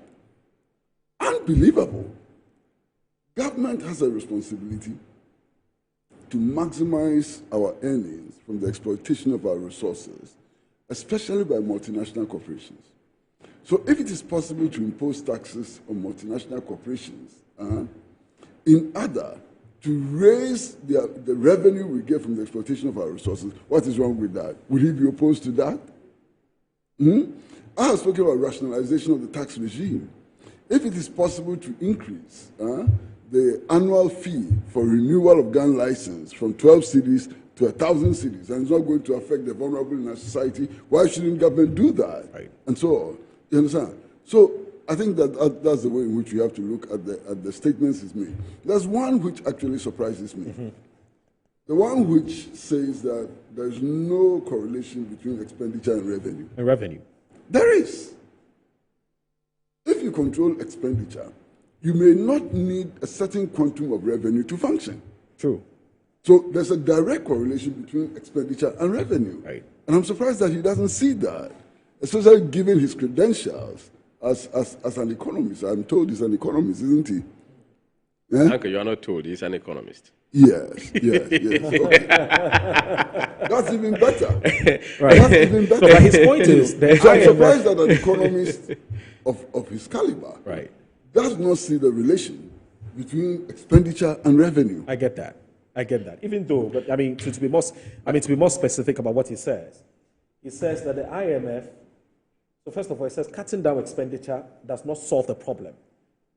Unbelievable. Government has a responsibility to maximize our earnings from the exploitation of our resources, especially by multinational corporations. So if it is possible to impose taxes on multinational corporations in order to raise the revenue we get from the exploitation of our resources, what is wrong with that? Would he be opposed to that? I have spoken about rationalization of the tax regime. If it is possible to increase the annual fee for renewal of gun license from 12 cities to 1,000 cities, and it's not going to affect the vulnerable in our society, why shouldn't government do that? Right. And so on. You understand? So I think that's the way in which we have to look at the statements he's made. There's one which actually surprises me. The one which says that there's no correlation between expenditure and revenue. And revenue. There is. If you control expenditure, you may not need a certain quantum of revenue to function. True. So there's a direct correlation between expenditure and revenue. Right. And I'm surprised that he doesn't see that, especially given his credentials as an economist. I'm told he's an economist, isn't he? Yeah? Uncle, you are not told he's an economist. Yes. Okay. That's even better. Right. That's even better. So, but his point is, so I'm surprised that an economist of his caliber does not see the relation between expenditure and revenue. I get that. Even though, but I mean, to be more specific about what he says that the IMF. So first of all, it says cutting down expenditure does not solve the problem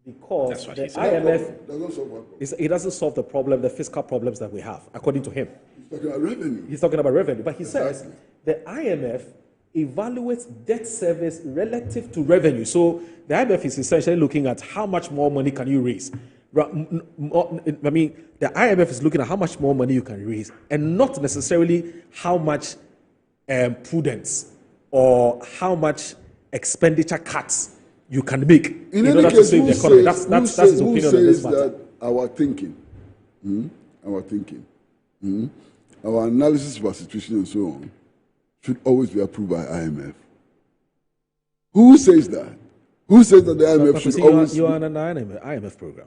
because the IMF it doesn't solve the problem, the fiscal problems that we have, according to him. He's talking about revenue. But he says the IMF evaluates debt service relative to revenue. So the IMF is essentially looking at how much more money can you raise. I mean, the IMF is looking at how much more money you can raise and not necessarily how much prudence or how much expenditure cuts you can make in order to save the economy. That's his opinion on this matter. That our thinking, our analysis of our situation and so on should always be approved by IMF. Who says that? Who says that the IMF should always... You are on an IMF program.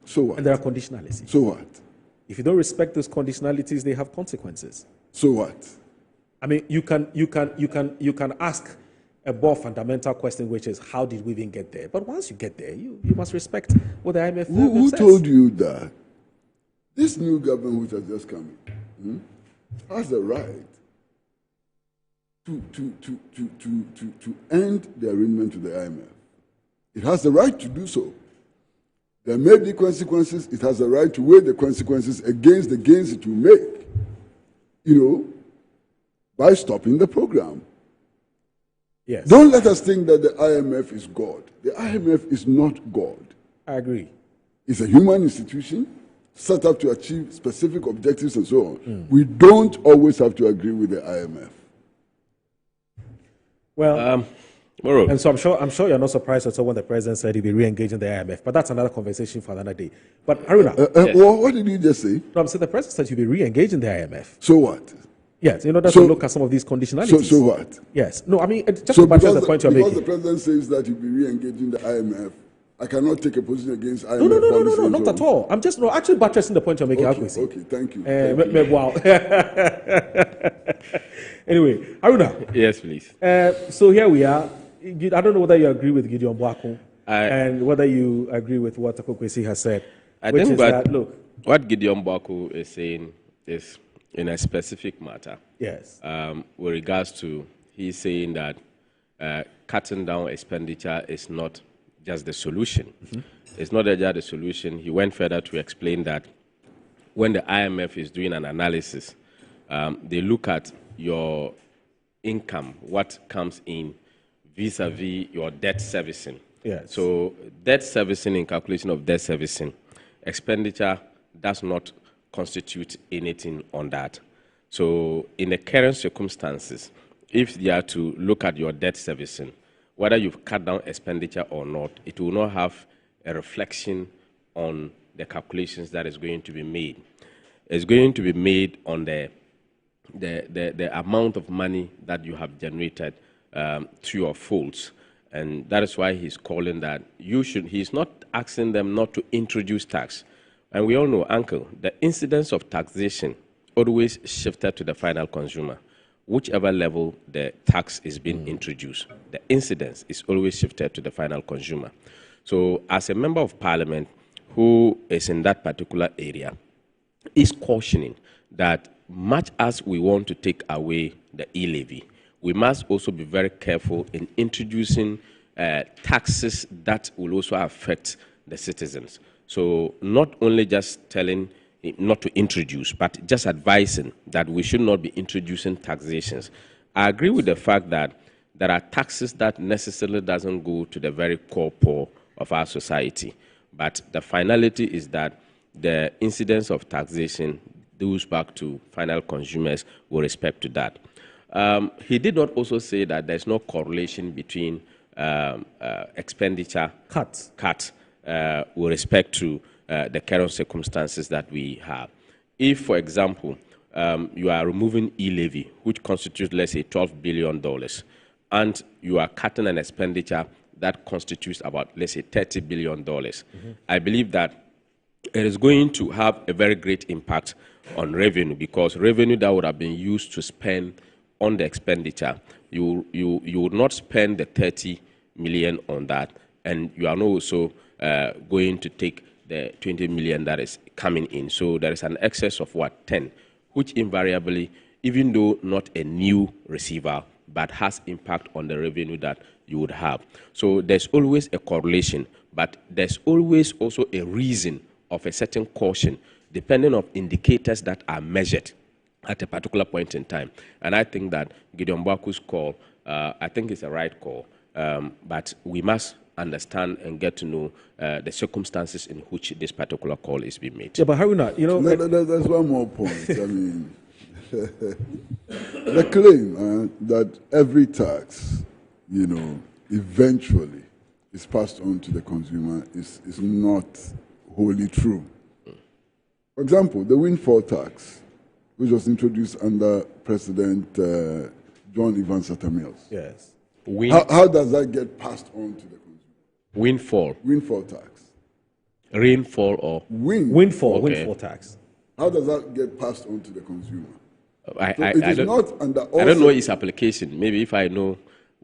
So what? And there are conditionalities. So what? If you don't respect those conditionalities, they have consequences. So what? I mean, you can ask a more fundamental question, which is how did we even get there? But once you get there, you must respect what the IMF says. Who told you that this new government which has just come in has the right to end the arrangement with the IMF? It has the right to do so. There may be consequences. It has the right to weigh the consequences against the gains it will make, by stopping the program. Yes. Don't let us think that the IMF is God. The IMF is not God. I agree. It's a human institution set up to achieve specific objectives and so on. We don't always have to agree with the IMF. Well, Tomorrow. And so I'm sure you're not surprised at all when the president said he'll be re-engaging the IMF. But that's another conversation for another day. But Haruna, what did you just say? No, I'm saying the president said he'll be re-engaging the IMF. So what? Yes, in order to look at some of these conditionalities. So what? Yes. No, I mean, just to buttress the point you're making. Because the president says that he'll be re-engaging the IMF, I cannot take a position against IMF. No, not at all. I'm just actually buttressing the point you're making. Okay, thank you. Wow. Anyway, Haruna. Yes, please. So here we are. I don't know whether you agree with Gideon Boakun and whether you agree with what Kwesi has said. I think what Gideon Boakun is saying is in a specific matter. Yes. With regards to, he's saying that cutting down expenditure is not just the solution. Mm-hmm. It's not just the solution. He went further to explain that when the IMF is doing an analysis, they look at your income, what comes in, vis-a-vis your debt servicing. Yes. So debt servicing, in calculation of debt servicing, expenditure does not constitute anything on that. So in the current circumstances, if you are to look at your debt servicing, whether you've cut down expenditure or not, it will not have a reflection on the calculations that is going to be made. It's going to be made on the amount of money that you have generated through your folds. And that is why he's calling that he's not asking them not to introduce tax. And we all know, Uncle, the incidence of taxation always shifted to the final consumer. Whichever level the tax is being introduced, the incidence is always shifted to the final consumer. So as a member of parliament who is in that particular area, is cautioning that much as we want to take away the e-levy, we must also be very careful in introducing taxes that will also affect the citizens. So not only just telling not to introduce, but just advising that we should not be introducing taxations. I agree with the fact that there are taxes that necessarily doesn't go to the very core poor of our society. But the finality is that the incidence of taxation goes back to final consumers with respect to that. He did not also say that there's no correlation between expenditure cut with respect to the current circumstances that we have. If, for example, you are removing e-levy, which constitutes, let's say, $12 billion, and you are cutting an expenditure that constitutes about, let's say, $30 billion, I believe that it is going to have a very great impact on revenue, because revenue that would have been used to spend on the expenditure, you would not spend the 30 million on that, and you are not also going to take the 20 million that is coming in. So there is an excess of 10, which invariably, even though not a new receiver, but has impact on the revenue that you would have. So there's always a correlation, but there's always also a reason of a certain caution, depending on indicators that are measured at a particular point in time. And I think that Gideon Boakun's call, I think it's a right call, but we must understand and get to know the circumstances in which this particular call is being made. Yeah, but Haruna, there's one more point. I mean, the claim that every tax, eventually is passed on to the consumer is not wholly true. For example, the windfall tax, which was introduced under President John Evans Atta Mills. Yes. How does that get passed on to the consumer? Windfall tax. Rainfall or windfall tax. How does that get passed on to the consumer? I don't know its application. Maybe if I know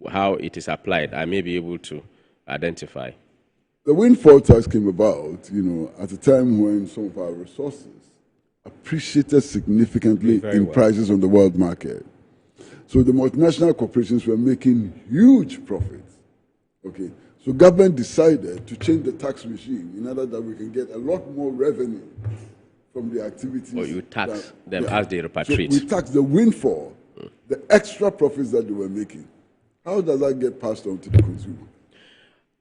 how it is applied, I may be able to identify. The windfall tax came about, at a time when some of our resources appreciated significantly in prices on the world market. So the multinational corporations were making huge profits. Okay, so government decided to change the tax regime in order that we can get a lot more revenue from the activities. Or you tax them as they repatriate. So we tax the windfall, the extra profits that they were making. How does that get passed on to the consumer?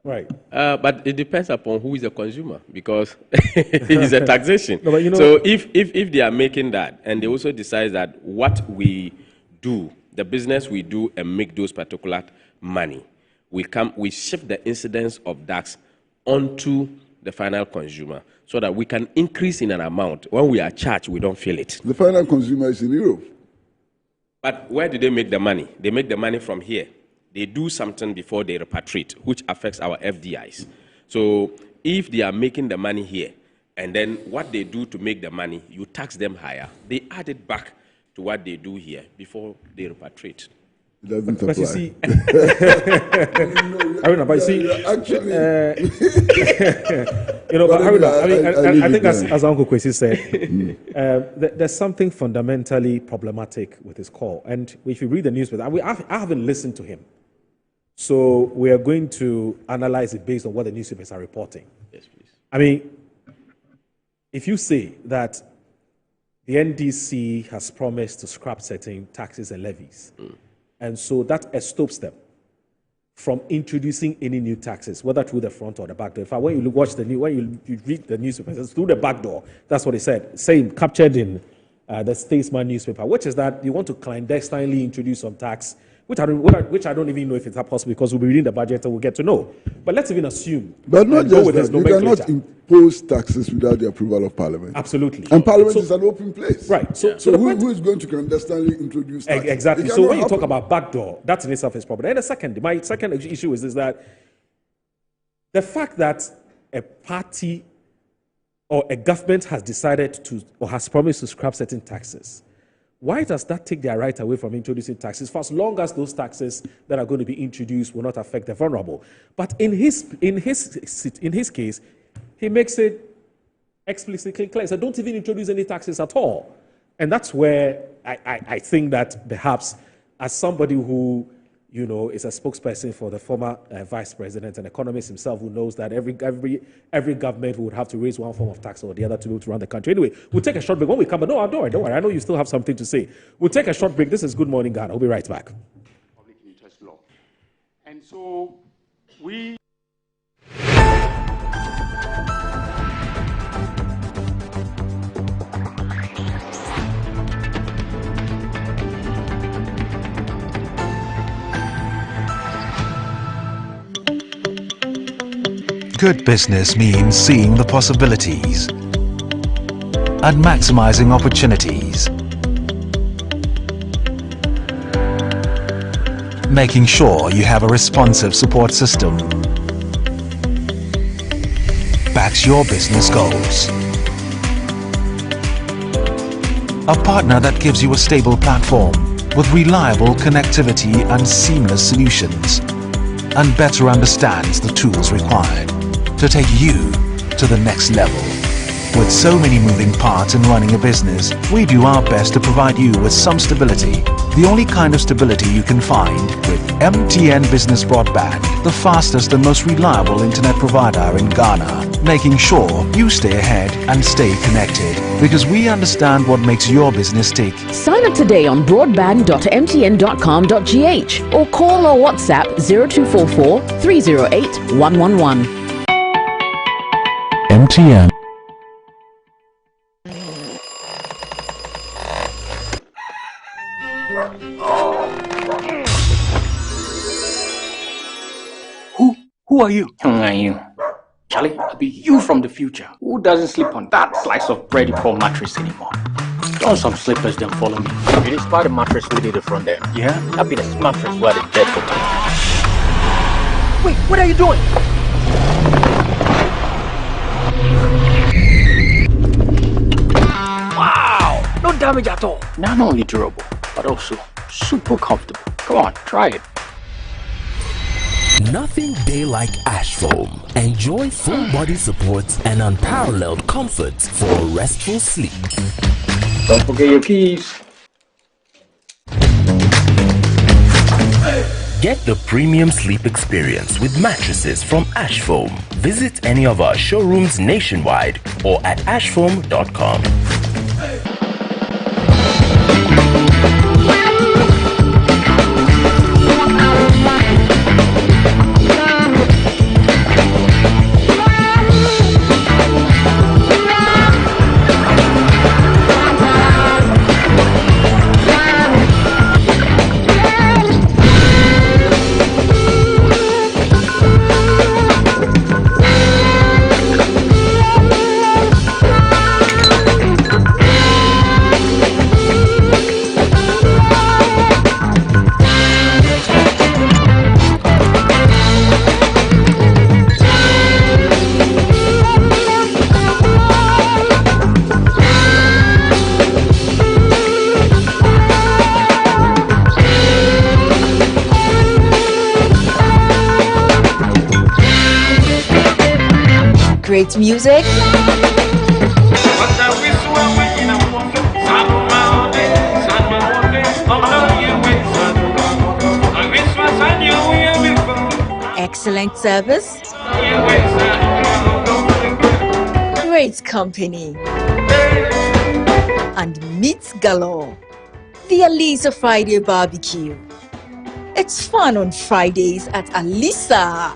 Right. But it depends upon who is the consumer, because it is a taxation. No, so if they are making that, and they also decide that what we do, the business we do and make those particular money, we shift the incidence of tax onto the final consumer so that we can increase in an amount. When we are charged, we don't feel it. The final consumer is in Europe. But where do they make the money? They make the money from here. They do something before they repatriate, which affects our FDIs. So if they are making the money here, and then what they do to make the money, you tax them higher, they add it back to what they do here before they repatriate. It doesn't but apply. You see, Haruna, but you see, actually, but Haruna, I think as Uncle Kwesi said, there's something fundamentally problematic with his call. And if you read the newspaper, I haven't listened to him. So we are going to analyze it based on what the newspapers are reporting. Yes, please. I mean, if you say that the NDC has promised to scrap certain taxes and levies, and so that stops them from introducing any new taxes, whether through the front or the back door. In fact, when you watch when you read the newspapers, it's through the back door. That's what he said. Same captured in the Statesman newspaper, which is that you want to clandestinely introduce some tax, which I don't even know if it's possible, because we'll be reading the budget and we'll get to know. But let's even assume. But not just that. You cannot impose taxes without the approval of Parliament. Absolutely. And Parliament is an open place. Right. So who is going to clandestinely introduce taxes? Exactly. So when you talk about backdoor, that in itself is problem. And my second issue is that the fact that a party or a government has decided to or has promised to scrap certain taxes, why does that take their right away from introducing taxes for as long as those taxes that are going to be introduced will not affect the vulnerable? But in his case, he makes it explicitly clear. So don't even introduce any taxes at all. And that's where I think that perhaps as somebody who is a spokesperson for the former vice president and economist himself, who knows that every government would have to raise one form of tax or the other to be able to run the country. Anyway, we'll take a short break. When we come back, don't worry. I know you still have something to say. We'll take a short break. This is Good Morning Ghana. We'll be right back. Public interest law. And so we... Good business means seeing the possibilities and maximizing opportunities. Making sure you have a responsive support system backs your business goals. A partner that gives you a stable platform with reliable connectivity and seamless solutions, and better understands the tools required to take you to the next level. With so many moving parts in running a business, we do our best to provide you with some stability. The only kind of stability you can find with MTN Business Broadband, the fastest and most reliable internet provider in Ghana, making sure you stay ahead and stay connected, because we understand what makes your business tick. Sign up today on broadband.mtn.com.gh or call or WhatsApp 0244 308 111. MTN. Who are you? Who are you? Charlie, I'll be you from the future. Who doesn't sleep on that slice of bready poor mattress anymore? Don some slippers, then follow me. You didn't spot the mattress we did the front there. Yeah? That'll be the mattress where the dead for me. Wait, what are you doing? Wow! No damage at all. Not only durable, but also super comfortable. Come on, try it. Nothing day like ash foam. Enjoy full body support and unparalleled comfort for a restful sleep. Don't forget your keys. Get the premium sleep experience with mattresses from Ash Foam. Visit any of our showrooms nationwide or at ashfoam.com. great music, excellent service, great company, and meats galore. The Alisa Friday Barbecue. It's fun on Fridays at Alisa.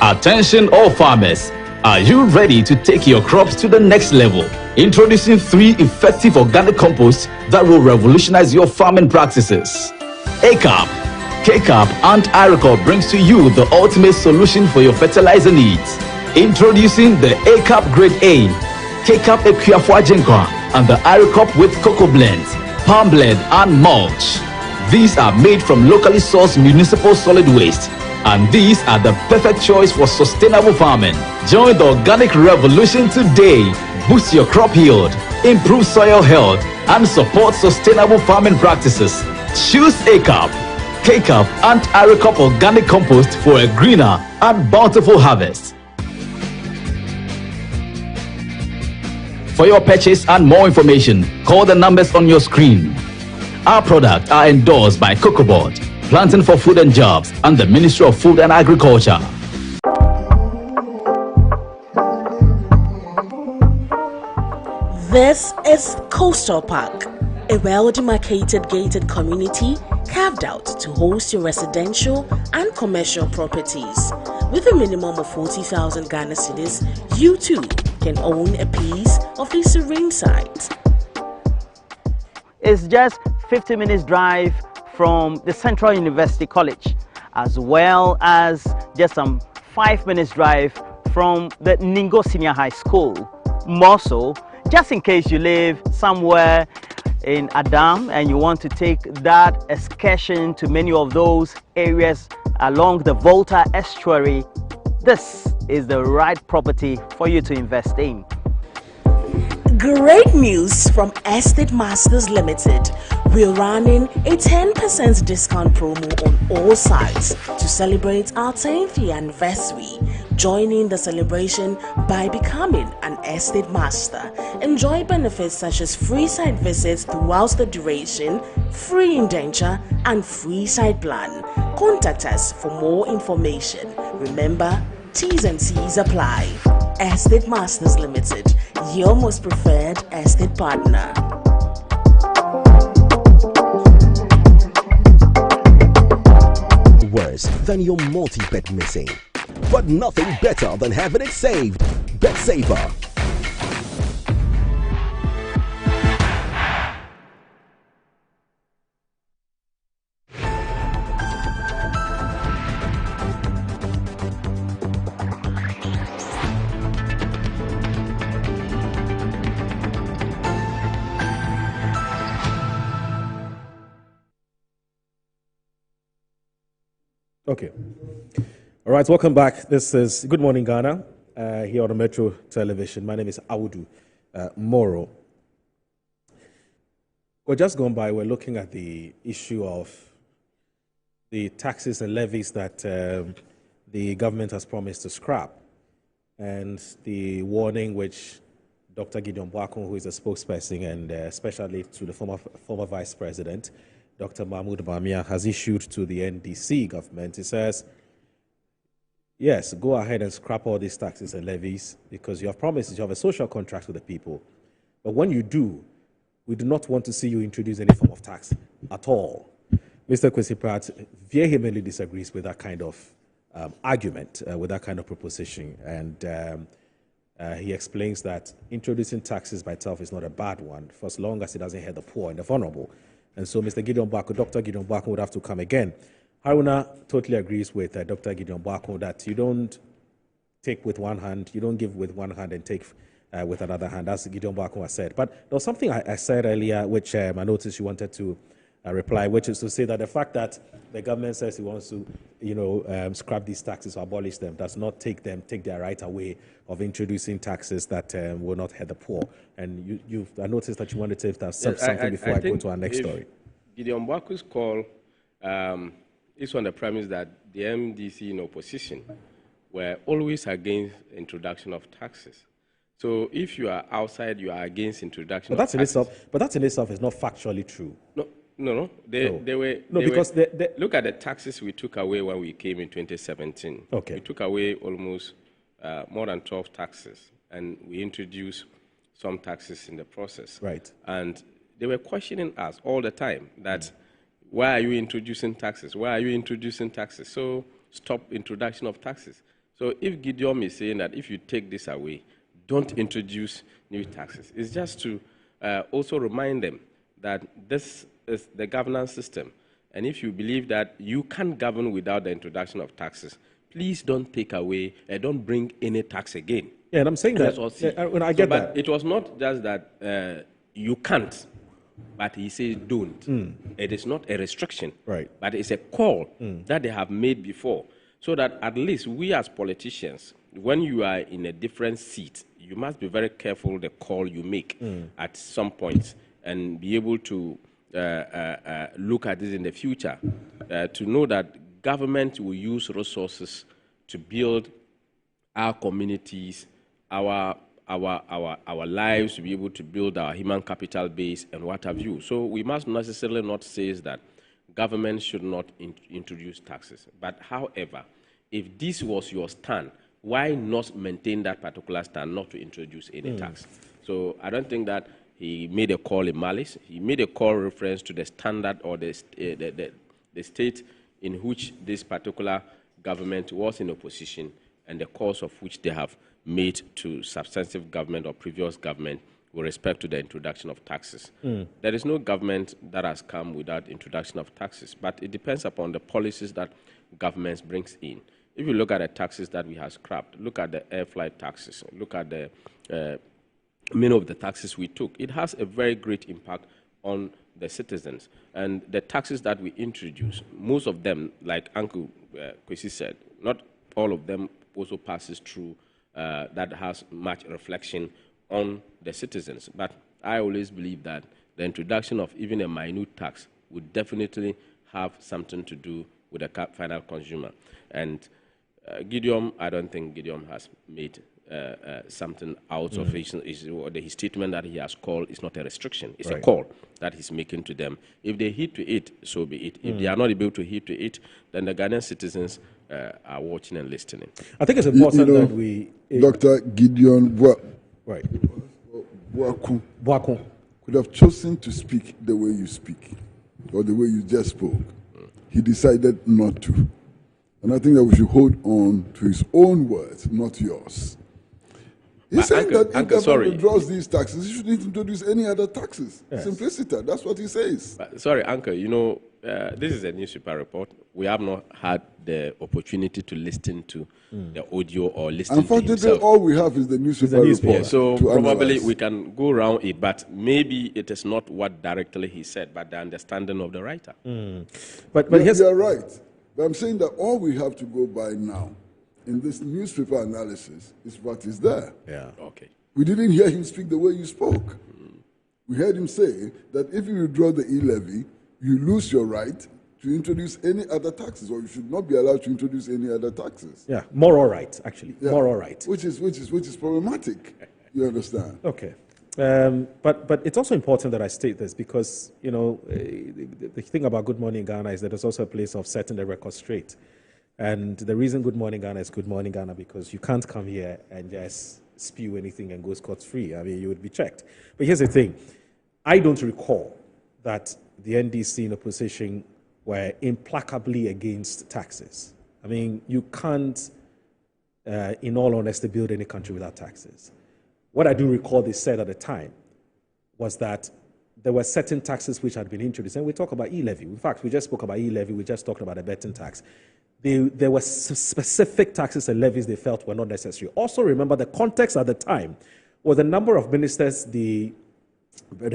Attention all farmers, are you ready to take your crops to the next level? Introducing 3 effective organic composts that will revolutionize your farming practices. ACAP, KCAP and IRECOP brings to you the ultimate solution for your fertilizer needs. Introducing the ACAP Grade A, KCAP Equiafuajenkwa and the IRECOP with cocoa blends, palm blend and mulch. These are made from locally sourced municipal solid waste, and these are the perfect choice for sustainable farming. Join the organic revolution today. Boost your crop yield, improve soil health, and support sustainable farming practices. Choose ACAP, KCAP, and IRECOP organic compost for a greener and bountiful harvest. For your purchase and more information, call the numbers on your screen. Our products are endorsed by Cocoa Board, Planting for Food and Jobs, and the Ministry of Food and Agriculture. This is Coastal Park, a well-demarcated gated community carved out to host your residential and commercial properties. With a minimum of 40,000 Ghana cedis, you too can own a piece of this serene site. It's just 50 minutes drive from the Central University College, as well as just some 5 minutes drive from the Ningo Senior High School. More so, just in case you live somewhere in Adam and you want to take that excursion to many of those areas along the Volta estuary, this is the right property for you to invest in. Great news from Estate Masters Limited. We're running a 10% discount promo on all sites to celebrate our 10th anniversary. Join in the celebration by becoming an Estate Master. Enjoy benefits such as free site visits throughout the duration, free indenture, and free site plan. Contact us for more information. Remember, T's and C's apply. Estate Masters Limited, your most preferred estate partner. Worse than your multi-bet missing, but nothing better than having it saved. Bet saver. Okay. All right, welcome back. This is Good Morning Ghana here on the Metro Television. My name is Audu Moro. We're just gone by, we're looking at the issue of the taxes and levies that the government has promised to scrap, and the warning which Dr. Gideon Boakun, who is a spokesperson, and especially to the former Vice President, Dr. Mahmoud Bamia, has issued to the NDC government. It says, yes, go ahead and scrap all these taxes and levies because you have promised, you have a social contract with the people. But when you do, we do not want to see you introduce any form of tax at all. Mr. Kwesi Pratt vehemently disagrees with that kind of argument, with that kind of proposition. And he explains that introducing taxes by itself is not a bad one, for as long as it doesn't hurt the poor and the vulnerable. And so Mr. Gideon Boakun, Dr. Gideon Boakun would have to come again. Haruna totally agrees with Dr. Gideon Boakun that you don't take with one hand, you don't give with one hand and take with another hand, as Gideon Boakun has said. But there was something I said earlier, which I noticed you wanted to reply, which is to say that the fact that the government says it wants to, scrap these taxes or abolish them does not take their right away of introducing taxes that will not hurt the poor. And I noticed that you wanted to say something before I go to our next story. Gideon Bwaku's call is on the premise that the MDC in opposition were always against introduction of taxes. So if you are outside, you are against introduction of taxes. But that in itself is not factually true. No. They were. Look at the taxes we took away when we came in 2017. Okay. We took away almost more than 12 taxes, and we introduced some taxes in the process. Right. And they were questioning us all the time that, why are you introducing taxes? Why are you introducing taxes? So stop introduction of taxes. So if Gideon is saying that if you take this away, don't introduce new taxes, it's just to also remind them that this is the governance system. And if you believe that you can't govern without the introduction of taxes, please don't take away, don't bring any tax again. Yeah, and I'm saying that, when I get that. But it was not just that you can't, but he says don't. It is not a restriction, right? But it's a call that they have made before, so that at least we as politicians, when you are in a different seat, you must be very careful the call you make at some point and be able to look at this in the future to know that government will use resources to build our communities, our lives, to be able to build our human capital base and what have you. So we must necessarily not say that government should not introduce taxes. But however, if this was your stand, why not maintain that particular stand, not to introduce any tax? So I don't think that he made a call in malice. He made a call reference to the standard or the state in which this particular government was in opposition and the course of which they have made to substantive government or previous government with respect to the introduction of taxes. There is no government that has come without introduction of taxes, but it depends upon the policies that governments brings in. If you look at the taxes that we have scrapped, look at the air flight taxes, look at the many of the taxes we took, it has a very great impact on the citizens. And the taxes that we introduce, most of them, like Uncle Kwesi said, not all of them also passes through that has much reflection on the citizens. But I always believe that the introduction of even a minute tax would definitely have something to do with the final consumer. And Gideon, I don't think Gideon has made something out of his statement that he has called is not a restriction. It's a call that he's making to them. If they heed to it, so be it. If they are not able to heed to it, then the Ghanaian citizens are watching and listening. I think it's important that we... Dr. Gideon Bwaku could have chosen to speak the way you speak, or the way you just spoke. He decided not to. And I think that we should hold on to his own words, not yours. He's saying that if government withdraws these taxes, he shouldn't introduce any other taxes. Yes. Simplicity, that's what he says. Sorry, Uncle, you know, this is a newspaper report. We have not had the opportunity to listen to the audio or listen to himself. All we have is the newspaper report. Yeah, so probably we can go around it, but maybe it is not what directly he said, but the understanding of the writer. But you're right. But I'm saying that all we have to go by now in this newspaper analysis is what is there. Yeah. Okay. We didn't hear him speak the way you spoke. We heard him say that if you withdraw the e-levy, you lose your right to introduce any other taxes, or you should not be allowed to introduce any other taxes. Yeah, moral right, actually. Yeah. Moral right. Which is problematic. You understand? Okay. But it's also important that I state this because, you know, the thing about Good Morning Ghana is that it's also a place of setting the record straight. And the reason Good Morning Ghana is Good Morning Ghana because you can't come here and just spew anything and go scot-free. I mean, you would be checked. But here's the thing. I don't recall that the NDC in opposition were implacably against taxes. I mean, you can't, in all honesty, build any country without taxes. What I do recall they said at the time was that there were certain taxes which had been introduced. And we talk about e-levy. In fact, we just spoke about e-levy. We just talked about a betting tax. There were specific taxes and levies they felt were not necessary. Also remember the context at the time was the number of ministers the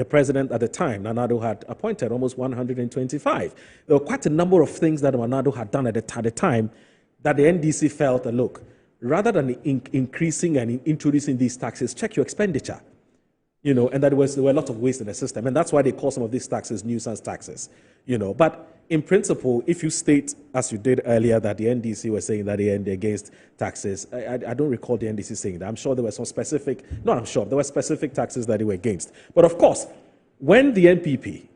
president at the time, Nana Addo, had appointed, almost 125. There were quite a number of things that Nana Addo had done at the time that the NDC felt that, look, rather than increasing and introducing these taxes, check your expenditure. and that there were a lot of waste in the system. And that's why they call some of these taxes nuisance taxes, But in principle, if you state, as you did earlier, that the NDC was saying that they're against taxes, I don't recall the NDC saying that. I'm sure there were some specific, there were specific taxes that they were against. But of course, when the NPP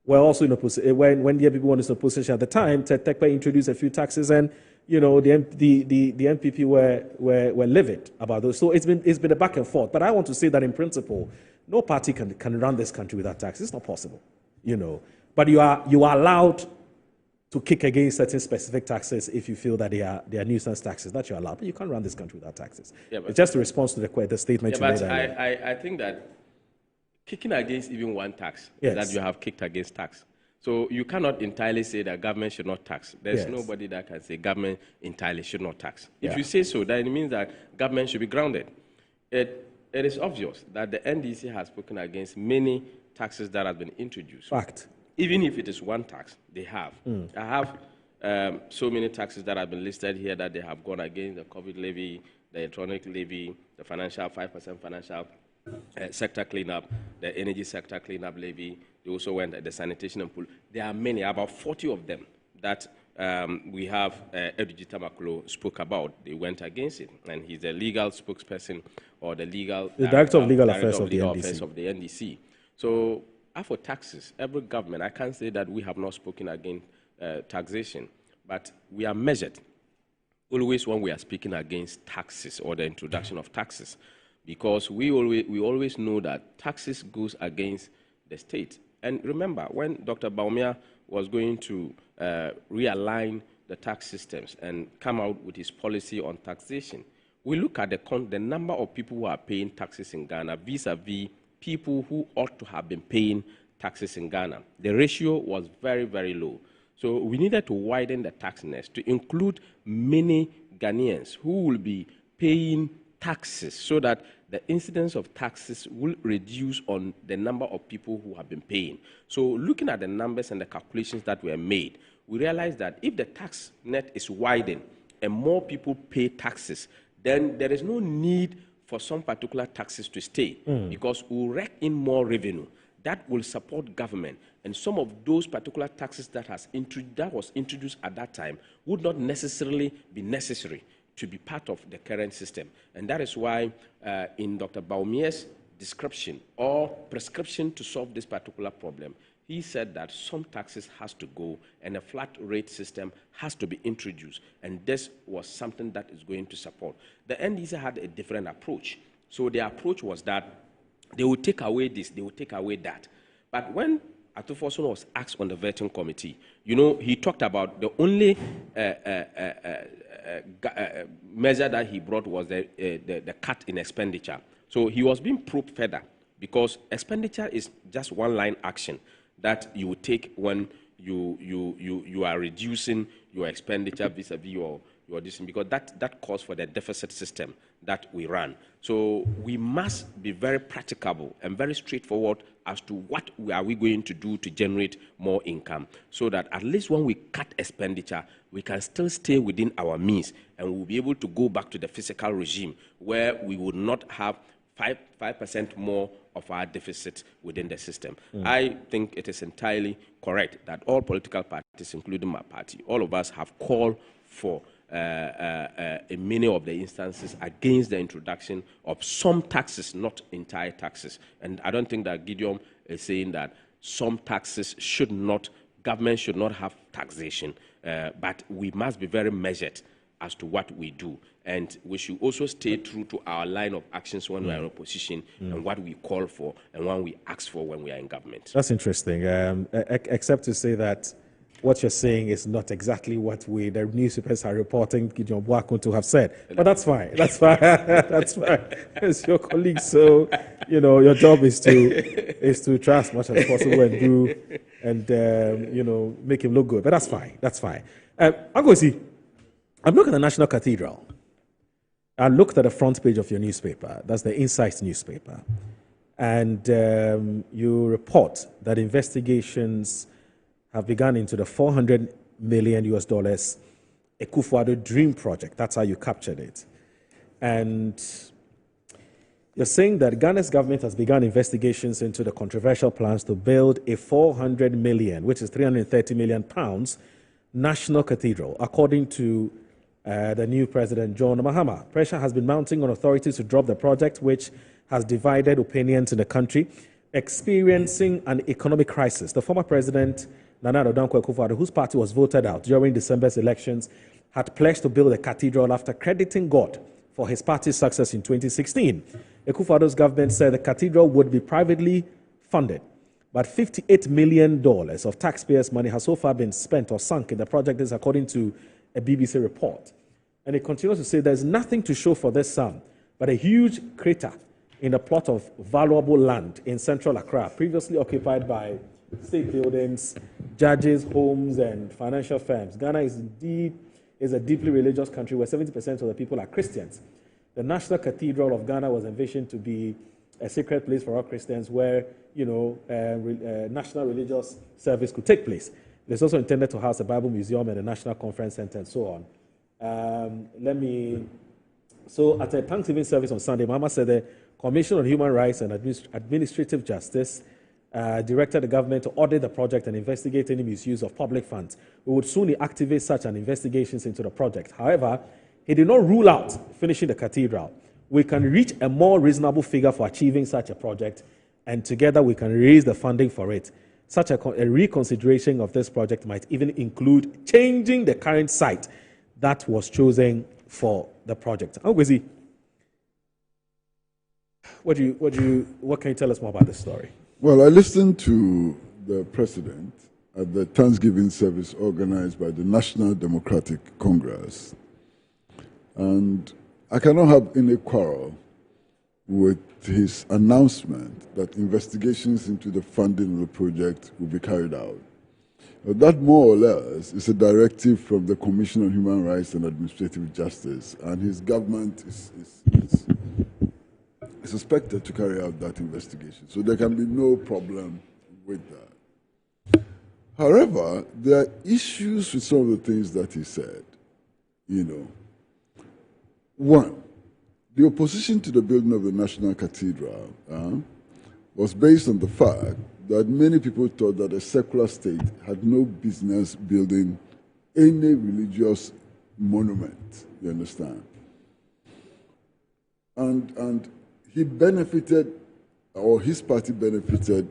were also in opposition, when the NPP was in opposition at the time, Tekpe introduced a few taxes, and the NPP were livid about those. So it's been a back and forth. But I want to say that in principle, no party can run this country without taxes. It's not possible, But you are allowed to kick against certain specific taxes if you feel that they are nuisance taxes. That you're allowed, but you can't run this country without taxes. Yeah, it's just a response to the statement you made earlier. I think that kicking against even one tax is that you have kicked against tax. So you cannot entirely say that government should not tax. There's nobody that can say government entirely should not tax. If you say so, then it means that government should be grounded. It is obvious that the NDC has spoken against many taxes that have been introduced. Fact. Even if it is one tax, they have. I have so many taxes that have been listed here that they have gone against: the COVID levy, the electronic levy, the 5% financial sector cleanup, the energy sector cleanup levy. They also went at the sanitation and pool. There are many, about 40 of them that we have Edwiji Tamaklo spoke about. They went against it, and he's the legal spokesperson or the director of legal affairs of the NDC. So, as for taxes, every government, I can't say that we have not spoken against taxation, but we are measured always when we are speaking against taxes or the introduction of taxes, because we always know that taxes goes against the state. And remember, when Dr. Baumia was going to realign the tax systems and come out with his policy on taxation, we look at the number of people who are paying taxes in Ghana vis-a-vis people who ought to have been paying taxes in Ghana. The ratio was very, very low. So we needed to widen the tax nest to include many Ghanaians who will be paying taxes so that the incidence of taxes will reduce on the number of people who have been paying. So looking at the numbers and the calculations that were made, we realized that if the tax net is widened and more people pay taxes, then there is no need for some particular taxes to stay because we'll rake in more revenue that will support government, and some of those particular taxes that was introduced at that time would not necessarily be necessary to be part of the current system. And that is why in Dr. Baumia's description or prescription to solve this particular problem, he said that some taxes has to go and a flat rate system has to be introduced. And this was something that is going to support. The NDC had a different approach. So their approach was that they would take away this, they would take away that. But when Atufosun was asked on the vetting committee, he talked about the only measure that he brought was the cut in expenditure. So he was being probed further because expenditure is just one line action that you would take when you are reducing your expenditure vis-a-vis your this, because that calls for the deficit system that we run. So we must be very practicable and very straightforward as to what are we going to do to generate more income, so that at least when we cut expenditure, we can still stay within our means and we'll be able to go back to the fiscal regime where we would not have 5% more of our deficit within the system. I think it is entirely correct that all political parties, including my party, all of us have called for in many of the instances against the introduction of some taxes, not entire taxes. And I don't think that Gideon is saying that some taxes government should not have taxation, but we must be very measured as to what we do. And we should also stay true to our line of actions when we are in opposition and what we call for and what we ask for when we are in government. That's interesting, except to say that what you're saying is not exactly what the newspapers are reporting Gideon Boakun to have said. But that's fine. That's fine. That's fine. It's your colleague. So, your job is to try as much as possible and do and make him look good. But that's fine. That's fine. I'm going to see. I'm looking at the National Cathedral. I looked at the front page of your newspaper. That's the Insights newspaper. And you report that investigations have begun into the $400 million Akufo-Addo Dream Project. That's how you captured it. And They're saying that Ghana's government has begun investigations into the controversial plans to build a 400 million, which is 330 million pounds, national cathedral, according to the new president, John Mahama. Pressure has been mounting on authorities to drop the project, which has divided opinions in the country, experiencing an economic crisis. The former president, Nana Addo Dankwa Akufo-Addo, whose party was voted out during December's elections, had pledged to build a cathedral after crediting God for his party's success in 2016. Akufo-Addo's government said the cathedral would be privately funded, but $58 million of taxpayers' money has so far been spent or sunk in the project, this according to a BBC report. And it continues to say there's nothing to show for this sum, but a huge crater in a plot of valuable land in central Accra, previously occupied by state buildings, judges, homes, and financial firms. Ghana is a deeply religious country where 70% of the people are Christians. The National Cathedral of Ghana was envisioned to be a sacred place for all Christians where, national religious service could take place. It is also intended to house a Bible museum and a national conference center and so on. So at a Thanksgiving service on Sunday, Mahama said the Commission on Human Rights and Administrative Justice directed the government to audit the project and investigate any misuse of public funds. We would soon activate such an investigations into the project. However, he did not rule out finishing the cathedral. We can reach a more reasonable figure for achieving such a project, and together we can raise the funding for it. Such a reconsideration of this project might even include changing the current site that was chosen for the project. Ogwezi, what can you tell us more about this story? Well, I listened to the president at the Thanksgiving service organized by the National Democratic Congress, and I cannot have any quarrel with his announcement that investigations into the funding of the project will be carried out. That more or less is a directive from the Commission on Human Rights and Administrative Justice, and his government is expected to carry out that investigation. So there can be no problem with that. However, there are issues with some of the things that he said. One, the opposition to the building of the National Cathedral was based on the fact that many people thought that a secular state had no business building any religious monument, you understand? And he benefited, or his party benefited,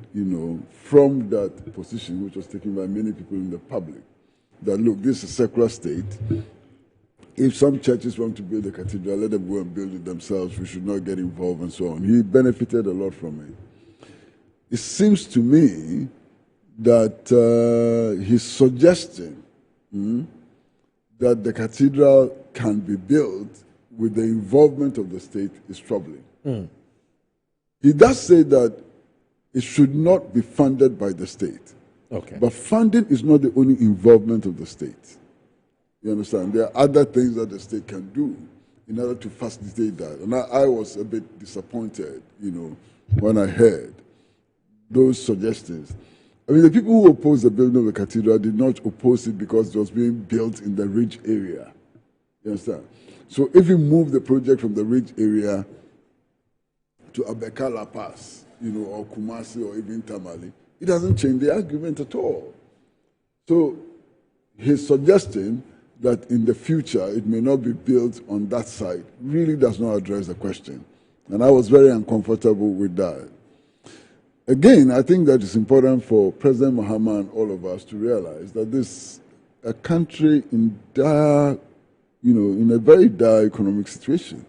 from that position, which was taken by many people in the public, that look, this is a secular state. If some churches want to build a cathedral, let them go and build it themselves. We should not get involved and so on. He benefited a lot from it. It seems to me that his suggestion that the cathedral can be built with the involvement of the state is troubling. He does say that it should not be funded by the state. Okay. But funding is not the only involvement of the state. You understand? There are other things that the state can do in order to facilitate that. And I was a bit disappointed, when I heard those suggestions. I mean, the people who opposed the building of the cathedral did not oppose it because it was being built in the ridge area. You understand? So if you move the project from the ridge area to Abekala Pass, or Kumasi or even Tamale, it doesn't change the argument at all. So his suggestion that in the future it may not be built on that site really does not address the question. And I was very uncomfortable with that. Again, I think that it's important for President Mahama and all of us to realize that this a country in dire, in a very dire economic situation.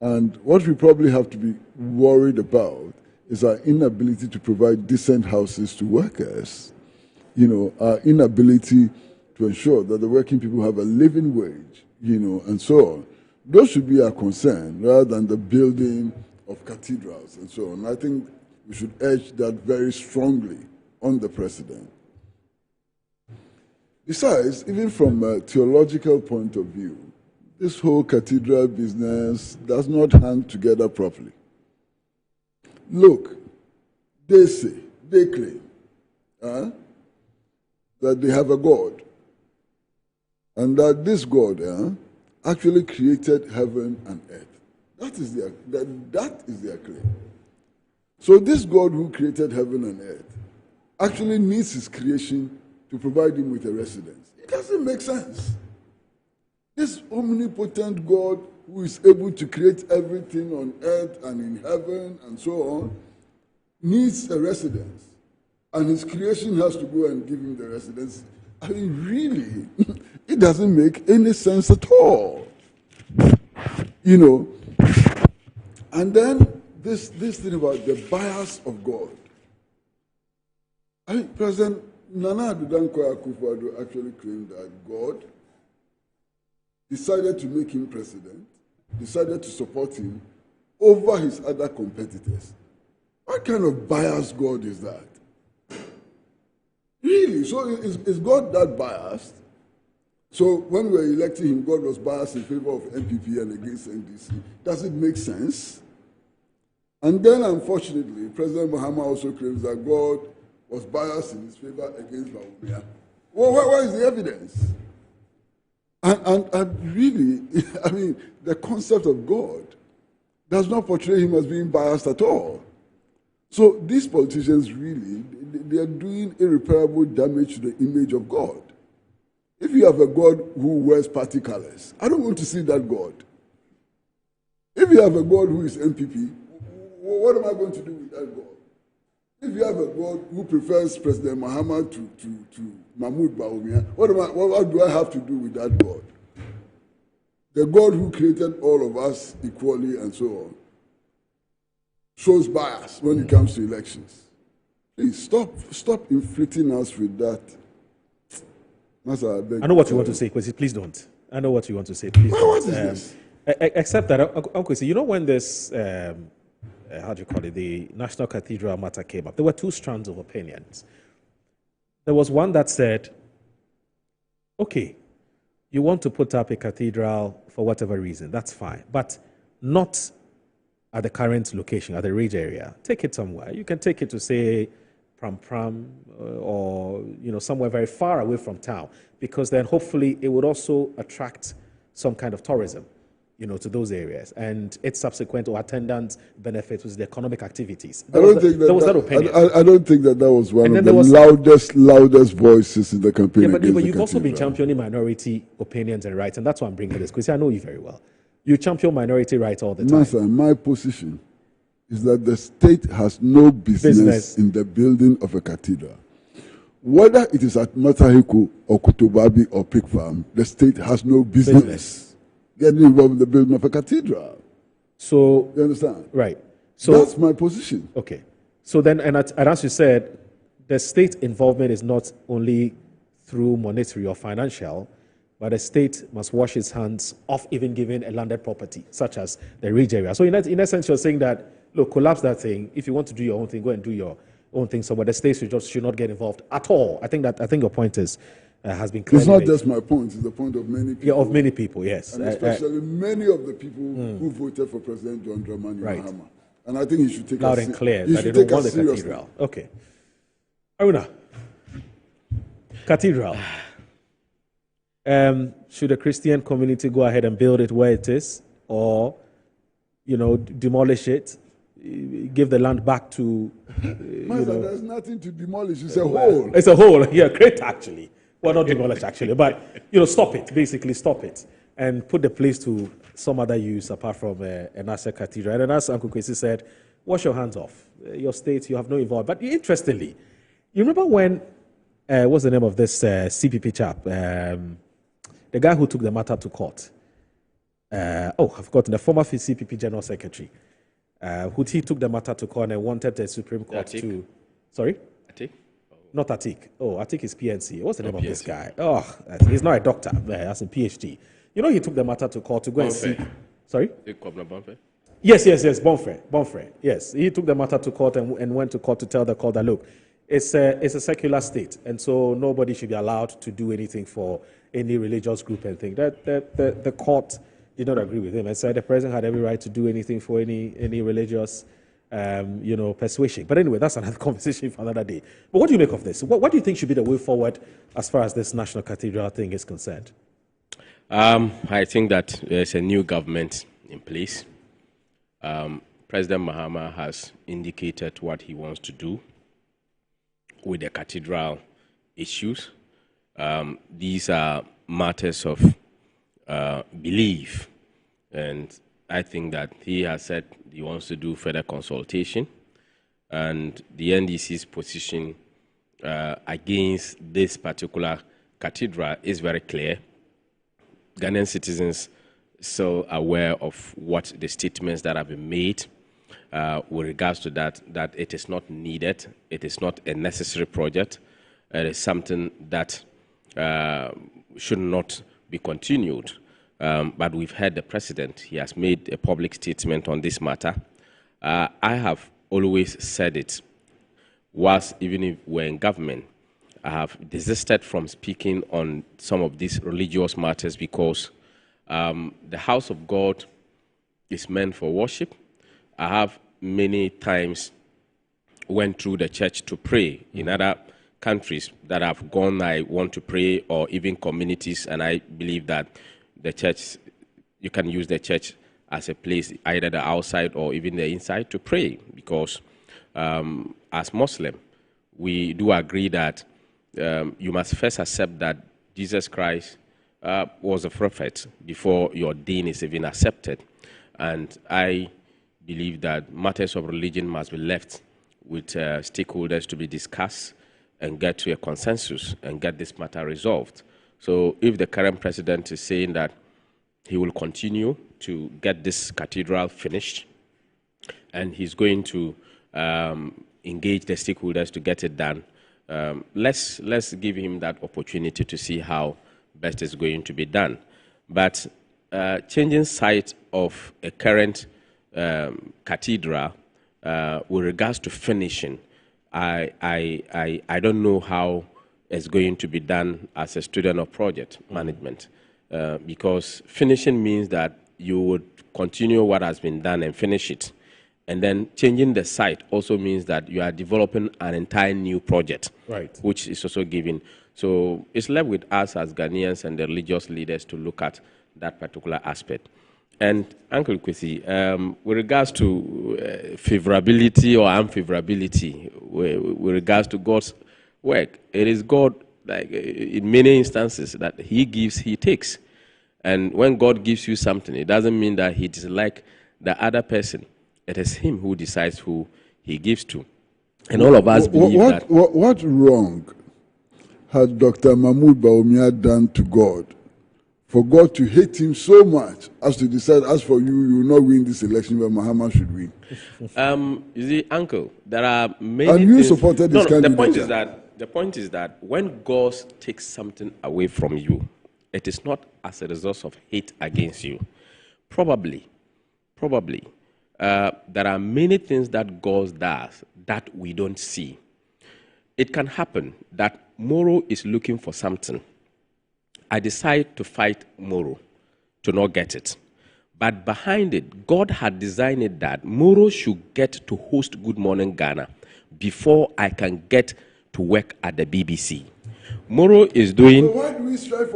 And what we probably have to be worried about is our inability to provide decent houses to workers, our inability to ensure that the working people have a living wage, and so on. Those should be our concern rather than the building of cathedrals and so on. I think we should urge that very strongly on the president. Besides, even from a theological point of view, this whole cathedral business does not hang together properly. Look, they claim that they have a God, and that this God actually created heaven and earth. That is their claim. So this God who created heaven and earth actually needs his creation to provide him with a residence. It doesn't make sense. This omnipotent God who is able to create everything on earth and in heaven and so on needs a residence. And his creation has to go and give him the residence. I mean, really, it doesn't make any sense at all. You know, and then this thing about the bias of God. I mean, President Nana Addo Dankwa Akufo-Addo actually claimed that God decided to make him president, decided to support him over his other competitors. What kind of biased God is that? Really? So is God that biased? So when we were electing him, God was biased in favor of MPP and against NDC. Does it make sense? And then, unfortunately, President Mahama also claims that God was biased in his favor against Bawumia. Well, where is the evidence? And really, I mean, the concept of God does not portray him as being biased at all. So these politicians really, they are doing irreparable damage to the image of God. If you have a God who wears party colors, I don't want to see that God. If you have a God who is MPP, what am I going to do with that God? If you have a God who prefers President Mahama to Mahmoud Bawumia, what do I have to do with that God? The God who created all of us equally and so on shows bias when it comes to elections. Please stop inflicting us with that. I know what you want to say, Kwesi. Please don't. I know what you want to say. Please don't. What is this? Except that, Kwesi, you know when this, how do you call it, the National Cathedral matter came up, there were two strands of opinions. There was one that said, okay, you want to put up a cathedral for whatever reason, that's fine, but not at the current location, at the Ridge area. Take it somewhere. You can take it to, say, Pram, or somewhere very far away from town, because then hopefully it would also attract some kind of tourism, to those areas, and its subsequent or attendant benefits was the economic activities. There was that opinion. I don't think that was one of the loudest voices in the campaign. Yeah, but you've also been championing minority opinions and rights, and that's why I'm bringing this, because I know you very well. You champion minority rights all the time. Master, my position is that the state has no business in the building of a cathedral. Whether it is at Matahiko or Kutubabi or Pig Farm, the state has no business getting involved in the building of a cathedral. So, you understand? Right. So that's my position. Okay. So then, and as you said, the state involvement is not only through monetary or financial, but the state must wash its hands off even giving a landed property, such as the Ridge area. So in essence, you're saying that, look, collapse that thing. If you want to do your own thing, go and do your own thing somewhere. The state should not get involved at all. I think your point has been clear. It's not just my point; it's the point of many people. Yeah, of many people, yes, and especially many of the people who voted for President John Dramani Mahama. And I think he should take loud and clear that they don't want the cathedral. Okay, Aruna, cathedral. Should the Christian community go ahead and build it where it is, or demolish it, give the land back to? There's nothing to demolish. It's a hole. It's a hole. Yeah, great actually. Well, not demolish actually, but stop it. Basically, stop it and put the place to some other use apart from an Asset Cathedral. And as Uncle Kwesi said, wash your hands off. Your state, you have no involvement. But interestingly, you remember when what's the name of this CPP chap? The guy who took the matter to court. I've forgotten, the former CPP General Secretary. He took the matter to court and wanted the Supreme Court to... Sorry? Atik? Not Atik. Oh, Atik is PNC. What's the name of this guy? Oh, he's not a doctor. That's a PhD. He took the matter to court to go and see... Sorry? Yes, Bonfrey. Yes, he took the matter to court and went to court to tell the court that, look, it's a secular state, and so nobody should be allowed to do anything for any religious group and thing. The court did not agree with him and said the president had every right to do anything for any religious, persuasion. But anyway, that's another conversation for another day. But what do you make of this? What do you think should be the way forward as far as this National Cathedral thing is concerned? I think that there's a new government in place. President Mahama has indicated what he wants to do with the cathedral issues. These are matters of belief, and I think that he has said he wants to do further consultation, and the NDC's position against this particular cathedral is very clear. Ghanaian citizens still aware of what the statements that have been made with regards to that it is not needed, it is not a necessary project, it is something that should not be continued. But we've heard the president, he has made a public statement on this matter. I have always said it, whilst even if we're in government, I have desisted from speaking on some of these religious matters because the house of God is meant for worship. I have many times went through the church to pray in other countries that I've gone, I want to pray, or even communities, and I believe that the church, you can use the church as a place, either the outside or even the inside, to pray, because as Muslim, we do agree that you must first accept that Jesus Christ was a prophet before your deen is even accepted. And I believe that matters of religion must be left with stakeholders to be discussed and get to a consensus and get this matter resolved. So if the current president is saying that he will continue to get this cathedral finished and he's going to engage the stakeholders to get it done, let's give him that opportunity to see how best is going to be done. But changing site of a current cathedral with regards to finishing, I don't know how it's going to be done as a student of project management, because finishing means that you would continue what has been done and finish it. And then changing the site also means that you are developing an entire new project, right, which is also given. So it's left with us as Ghanaians and the religious leaders to look at that particular aspect. And Uncle Kwesi, with regards to favorability or unfavorability, with regards to God's work, it is God, like in many instances, that He gives, He takes. And when God gives you something, it doesn't mean that He dislikes the other person. It is Him who decides who He gives to. And all of us believe that. What wrong had Dr. Mahmoud Bawumia done to God for God to hate him so much as to decide, as for you, you will not win this election where Mahama should win? You see, Uncle, there are many and you things. supported this candidate. The point is that when God takes something away from you, it is not as a result of hate against you. Probably, there are many things that God does that we don't see. It can happen that Moro is looking for something. I decide to fight Moro to not get it. But behind it, God had designed it that Moro should get to host Good Morning Ghana before I can get to work at the BBC. Moro is doing,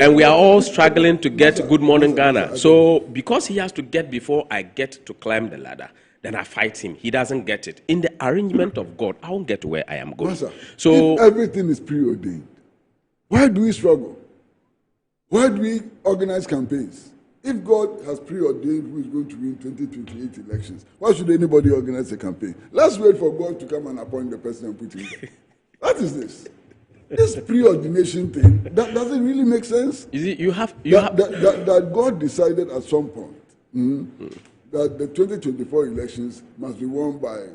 and we are all struggling to get Good Morning Ghana. So because he has to get before I get to climb the ladder, then I fight him. He doesn't get it. In the arrangement of God, I won't get to where I am going. Master, so if everything is preordained, why do we struggle? Why do we organize campaigns? If God has preordained who is going to win 2028 elections, why should anybody organize a campaign? Let's wait for God to come and appoint the person and put him there. What is this? This preordination thing, that doesn't really make sense. You see, that God decided at some point that the 2024 elections must be won by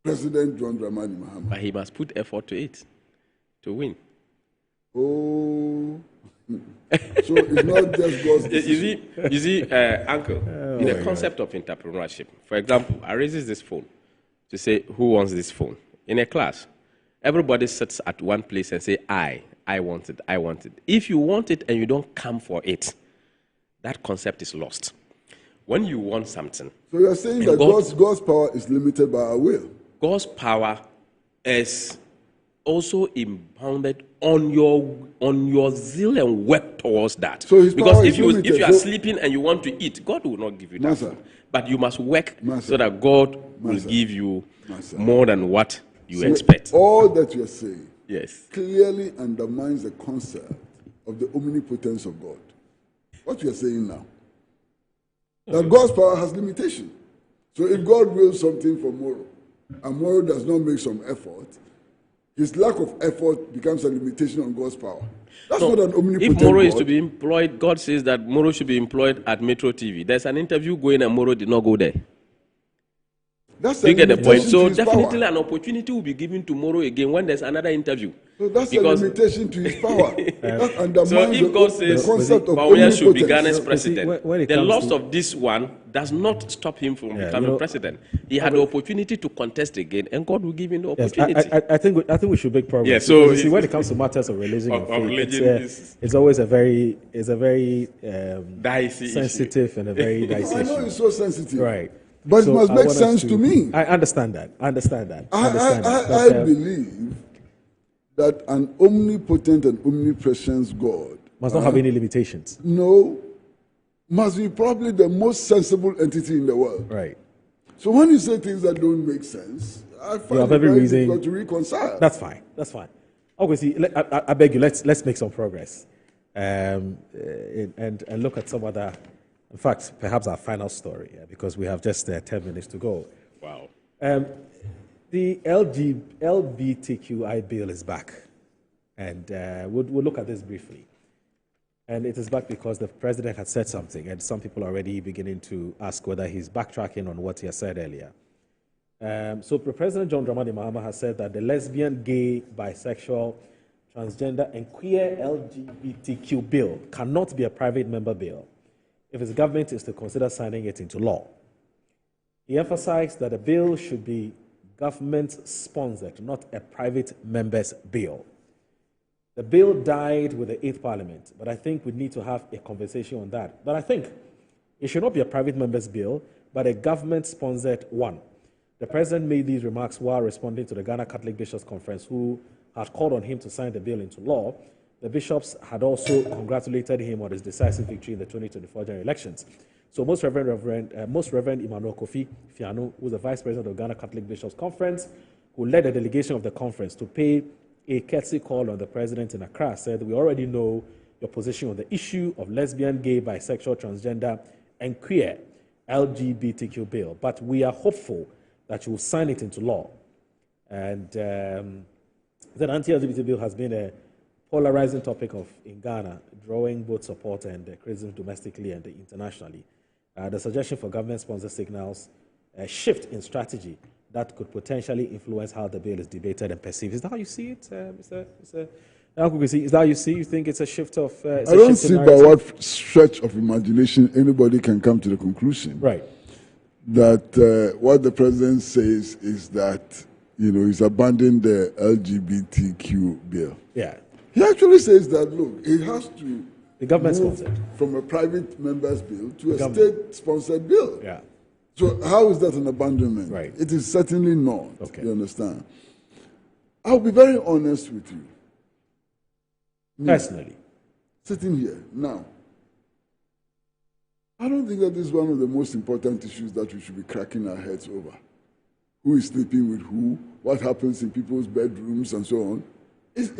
President John Dramani Mahama. But he must put effort to it, to win. Oh. So it's not just God's decision. You see, Uncle, in the concept of entrepreneurship, for example, I raise this phone to say, who wants this phone? In a class, everybody sits at one place and say, I want it, I want it. If you want it and you don't come for it, that concept is lost. When you want something... So you're saying that God's power is limited by our will? God's power is also impounded on your zeal and work towards that. So his because power if is you limited. are So- sleeping and you want to eat, God will not give you that. Master. food. But you must work Master. so that God will Master. give you Master. more than what you So expect. all that you're saying Yes. clearly undermines the concept of the omnipotence of God. What you're saying now, that God's power has limitation. So if God wills something for Moro, and Moro does not make some effort, his lack of effort becomes a limitation on God's power. That's No, not an omnipotent if Moro is God. to be employed, God says that Moro should be employed at Metro TV. There's an interview going and Moro did not go there. That's Do you a get the point? limitation So to his definitely power. an opportunity will be given to Moro again when there's another interview. So that's Because- a limitation to his power. That undermines So if God the says concept of Bawumia should be omnipotence. Ghana's when president, it the comes loss to- of this one does not stop him from Yeah, becoming president. He had the opportunity to contest again, and God will give him the Yes, opportunity. I think we should make progress. Yeah, so because you see, it's- when it comes to matters of religion of and faith, religion it's always a very Dicey sensitive issue. and a very dicey I know issue. it's so sensitive. Right. But it must I make want us sense to me. I understand that. I understand that. I believe that an omnipotent and omnipresent God must not have any limitations. No, must be probably the most sensible entity in the world. Right. So when you say things that don't make sense, I You find have it every very reason difficult to reconcile. That's fine. That's fine. Obviously, I beg you, let's make some progress, and look at some other. In fact, perhaps our final story, because we have just 10 minutes to go. Wow. The LGBTQI bill is back, and we'll look at this briefly. And it is back because the president had said something, and some people are already beginning to ask whether he's backtracking on what he has said earlier. So President John Dramani Mahama has said that the lesbian, gay, bisexual, transgender, and queer LGBTQ bill cannot be a private member bill if his government is to consider signing it into law. He emphasized that the bill should be government-sponsored, not a private member's bill. The bill died with the 8th Parliament, but I think we need to have a conversation on that. But I think it should not be a private member's bill, but a government-sponsored one. The president made these remarks while responding to the Ghana Catholic Bishops' Conference, who had called on him to sign the bill into law. The bishops had also congratulated him on his decisive victory in the 2024 general elections. So Most Reverend Emmanuel Kofi Fiano, who was the Vice President of the Ghana Catholic Bishops' Conference, who led the delegation of the conference to pay a courtesy call on the president in Accra, said, "We already know your position on the issue of lesbian, gay, bisexual, transgender, and queer LGBTQ bill, but we are hopeful that you will sign it into law." And the anti-LGBT bill has been a polarizing topic in Ghana, drawing both support and criticism domestically and internationally. The suggestion for government-sponsored signals a shift in strategy that could potentially influence how the bill is debated and perceived. Is that how you see it, Mr. Akukwesi? Is that how you see? You think it's a shift of? I don't see by what stretch of imagination anybody can come to the conclusion, right, that what the president says is that he's abandoning the LGBTQ bill. Yeah. He actually says that, look, it has to the government move sponsored from a private member's bill to a government state-sponsored bill. Yeah. So how is that an abandonment? Right. It is certainly not. Okay. You understand? I'll be very honest with you. Personally. Sitting here now, I don't think that this is one of the most important issues that we should be cracking our heads over. Who is sleeping with who? What happens in people's bedrooms and so on? Is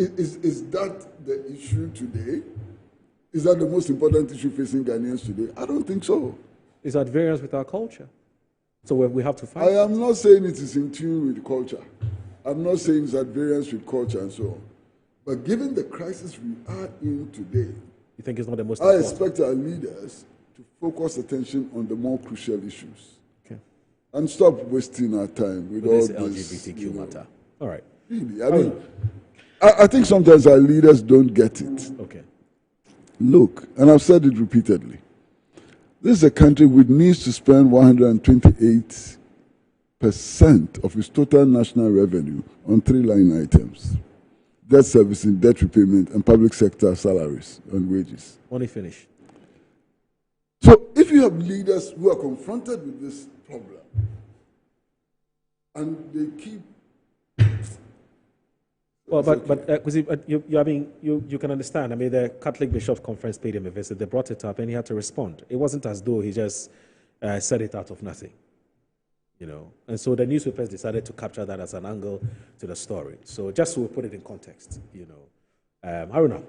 that the issue today? Is that the most important issue facing Ghanaians today? I don't think so. It's at variance with our culture. So we have to fight. I am not saying it is in tune with culture. I'm not saying it's at variance with culture and so on. But given the crisis we are in today, you think it's not the most I important? expect our leaders to focus attention on the more crucial issues. Okay. And stop wasting our time with all this this LGBTQ matter. All right. Really, I mean, I think sometimes our leaders don't get it. Okay. Look, and I've said it repeatedly, this is a country which needs to spend 128% of its total national revenue on 3 line items: debt servicing, debt repayment, and public sector salaries and wages. Only finish. So if you have leaders who are confronted with this problem and they keep Well, you can understand. I mean, the Catholic Bishops' Conference paid him a visit. They brought it up, and he had to respond. It wasn't as though he just said it out of nothing, you know. And so the newspapers decided to capture that as an angle to the story. So just to put it in context, you know. Haruna,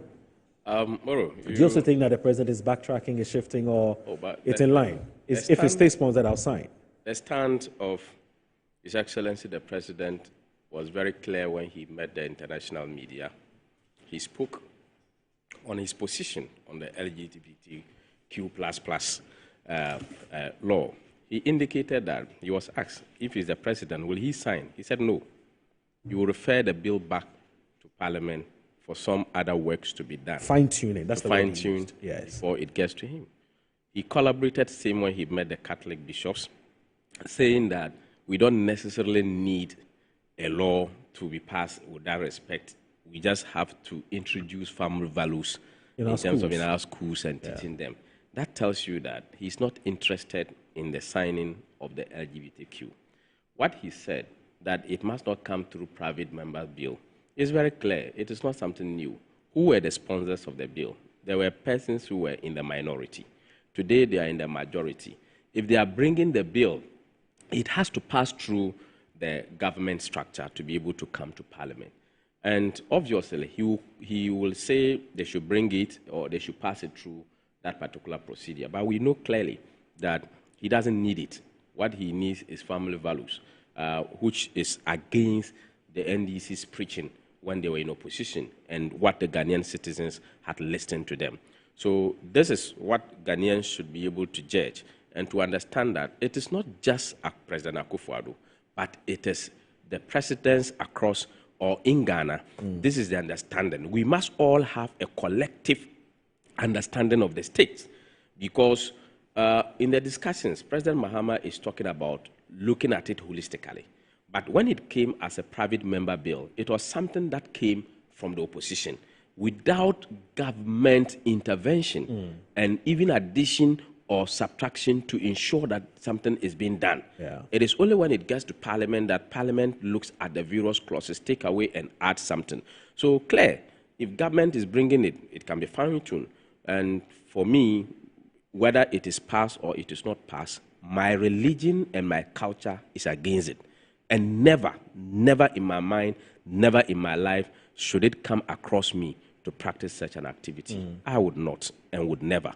Moro, do you also think that the president is backtracking, is shifting, or it's in line? If it stays sponsored, I'll sign. The stand of His Excellency the President was very clear when he met the international media. He spoke on his position on the LGBTQ++ law. He indicated that he was asked if he's the president, will he sign? He said no. He will refer the bill back to Parliament for some other works to be done. Fine-tuning, that's the word he used. Fine-tuned, yes, before it gets to him. He collaborated same when he met the Catholic bishops, saying that we don't necessarily need a law to be passed with that respect. We just have to introduce family values in terms of in our schools and teaching them. That tells you that he's not interested in the signing of the LGBTQ. What he said, that it must not come through private member bill, is very clear. It is not something new. Who were the sponsors of the bill? There were persons who were in the minority. Today, they are in the majority. If they are bringing the bill, it has to pass through the government structure to be able to come to Parliament. And obviously, he will say they should bring it or they should pass it through that particular procedure. But we know clearly that he doesn't need it. What he needs is family values, which is against the NDC's preaching when they were in opposition and what the Ghanaian citizens had listened to them. So this is what Ghanaians should be able to judge and to understand that it is not just President Akufo-Addo, but it is the presidents across or in Ghana. This is the understanding. We must all have a collective understanding of the state, because in the discussions, President Mahama is talking about looking at it holistically. But when it came as a private member bill, it was something that came from the opposition without government intervention and even addition or subtraction to ensure that something is being done. It is only when it gets to Parliament that Parliament looks at the various clauses, take away and add something. So clear, if government is bringing it, it can be fine-tuned. And for me, whether it is passed or it is not passed, my religion and my culture is against it. And never, never in my mind, never in my life should it come across me to practice such an activity. I would not and would never.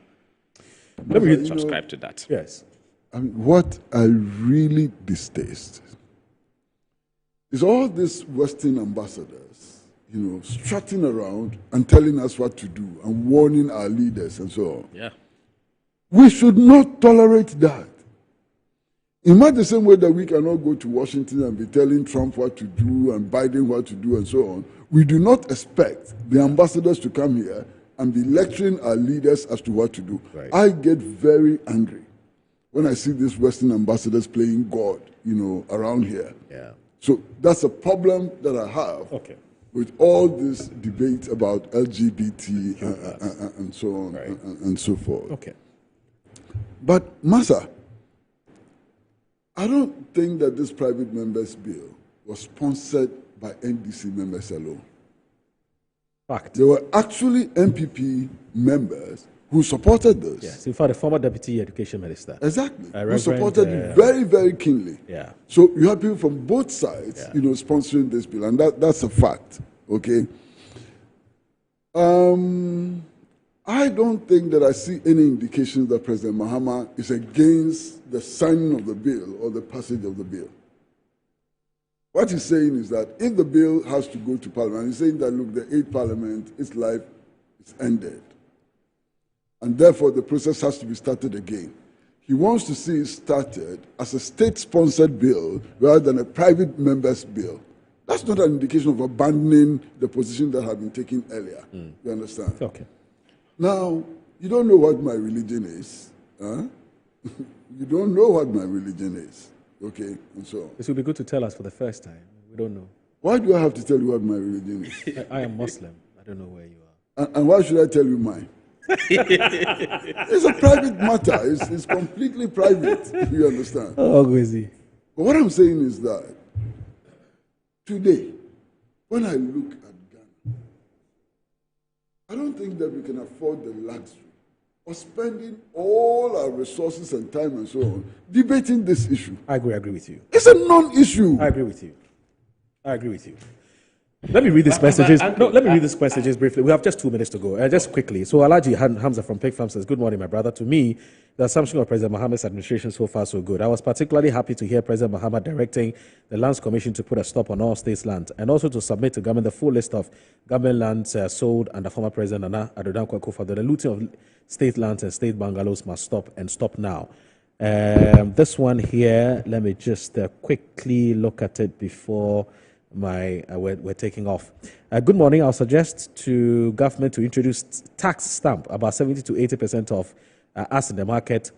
Let me subscribe to that. Yes. I mean, what I really distaste is all these Western ambassadors, you know, strutting around and telling us what to do and warning our leaders and so on. Yeah. We should not tolerate that. In much the same way that we cannot go to Washington and be telling Trump what to do and Biden what to do and so on, we do not expect the ambassadors to come here and be lecturing our leaders as to what to do. Right. I get very angry when I see these Western ambassadors playing God, you know, around here. Yeah. So that's a problem that I have with all this debate about LGBT and so on and so forth. Okay. But, Massa, I don't think that this private members bill was sponsored by NDC members alone. Fact. There were actually MPP members who supported this. Yes, in fact, the former deputy education minister. Exactly. Who supported it very, very keenly. Yeah. So you have people from both sides, you know, sponsoring this bill, and that's a fact. Okay. I don't think that I see any indications that President Mahama is against the signing of the bill or the passage of the bill. What he's saying is that if the bill has to go to Parliament, he's saying that, look, the 8th Parliament, its life is ended. And therefore, the process has to be started again. He wants to see it started as a state-sponsored bill rather than a private member's bill. That's not an indication of abandoning the position that had been taken earlier. You understand? Okay. Now, you don't know what my religion is. Huh? You don't know what my religion is. Okay, and so on. This would be good to tell us for the first time. We don't know. Why do I have to tell you what my religion is? I am Muslim. I don't know where you are. And why should I tell you mine? It's a private matter. It's completely private. You understand? Oh, Gwezi. But what I'm saying is that today, when I look at I don't think that we can afford the luxury of spending all our resources and time and so on debating this issue. I agree with you. It's a non-issue. I agree with you. Let me read these messages. Let me read these messages briefly. We have just 2 minutes to go. Just quickly. So Alaji Hamza from Pig Farm says, good morning, my brother. To me, the assumption of President Mohammed's administration so far so good. I was particularly happy to hear President Mohammed directing the Lands Commission to put a stop on all states' land and also to submit to government the full list of government lands sold under former President Nana Addo Dankwa Akufo-Addo. The looting of state lands and state bungalows must stop and stop now. This one here, let me just quickly look at it before we're taking off. Good morning. I'll suggest to government to introduce tax stamp. About 70 to 80% of us in the market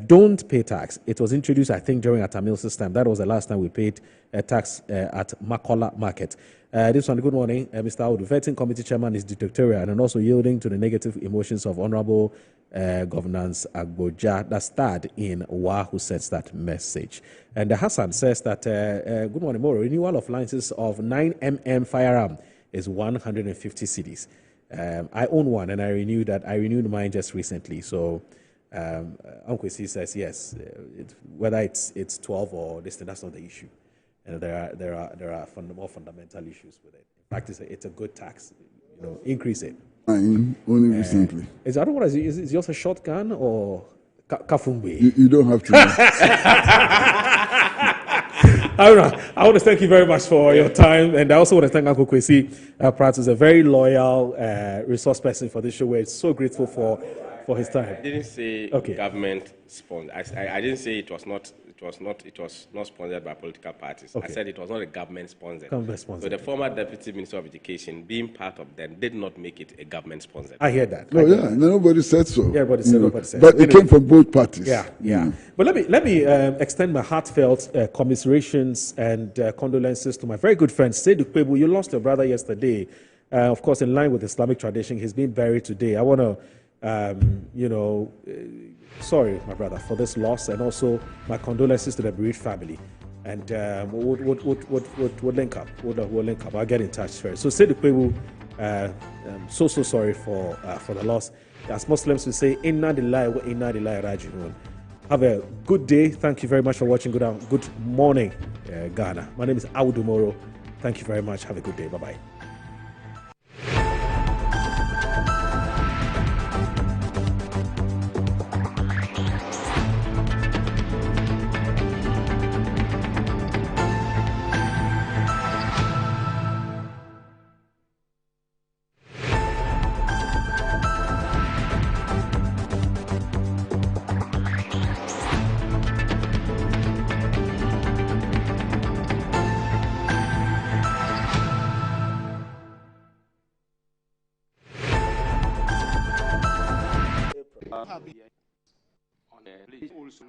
don't pay tax. It was introduced, I think, during Atamil's time. That was the last time we paid tax at Makola Market. This one, good morning, Mr. Audu. Vetting Committee Chairman is dictatorial and also yielding to the negative emotions of Honorable Governance Agboja. That's Tad in Wa who sends that message. And Hassan says that, good morning, Moro. Renewal of licenses of 9mm firearm is 150 cedis. I own one and I renewed mine just recently. So Uncle C says yes. Whether it's 12 or this, that's not the issue. And there are more fundamental issues with it. In fact, it's a good tax. Increase it. Only recently. Is yours a shotgun or kafumbi? You don't have to. I want to thank you very much for your time, and I also want to thank Uncle Kwesi Pratt, who's a very loyal resource person for this show. We're so grateful for his time. I didn't say government sponsored. I didn't say it was not sponsored by political parties. I said it was not a government sponsored. So the former Deputy Minister of Education, being part of them, did not make it a government sponsored. I hear that. Nobody said so. Yeah, nobody said. But it came from both parties. Yeah. But let me extend my heartfelt commiserations and condolences to my very good friend Seydou Kpebu. You lost your brother yesterday. Of course, in line with Islamic tradition, he's been buried today. I want to sorry, my brother, for this loss, and also my condolences to the bereaved family. And we'll link up. We'll link up. I'll get in touch first. So, Seydou Kpebu, so sorry for the loss. As Muslims, we say, Inna lillahi wa inna ilaihi raji'un. Have a good day. Thank you very much for watching. Good morning, Ghana. My name is Audu Moro. Thank you very much. Have a good day. Bye-bye. On a also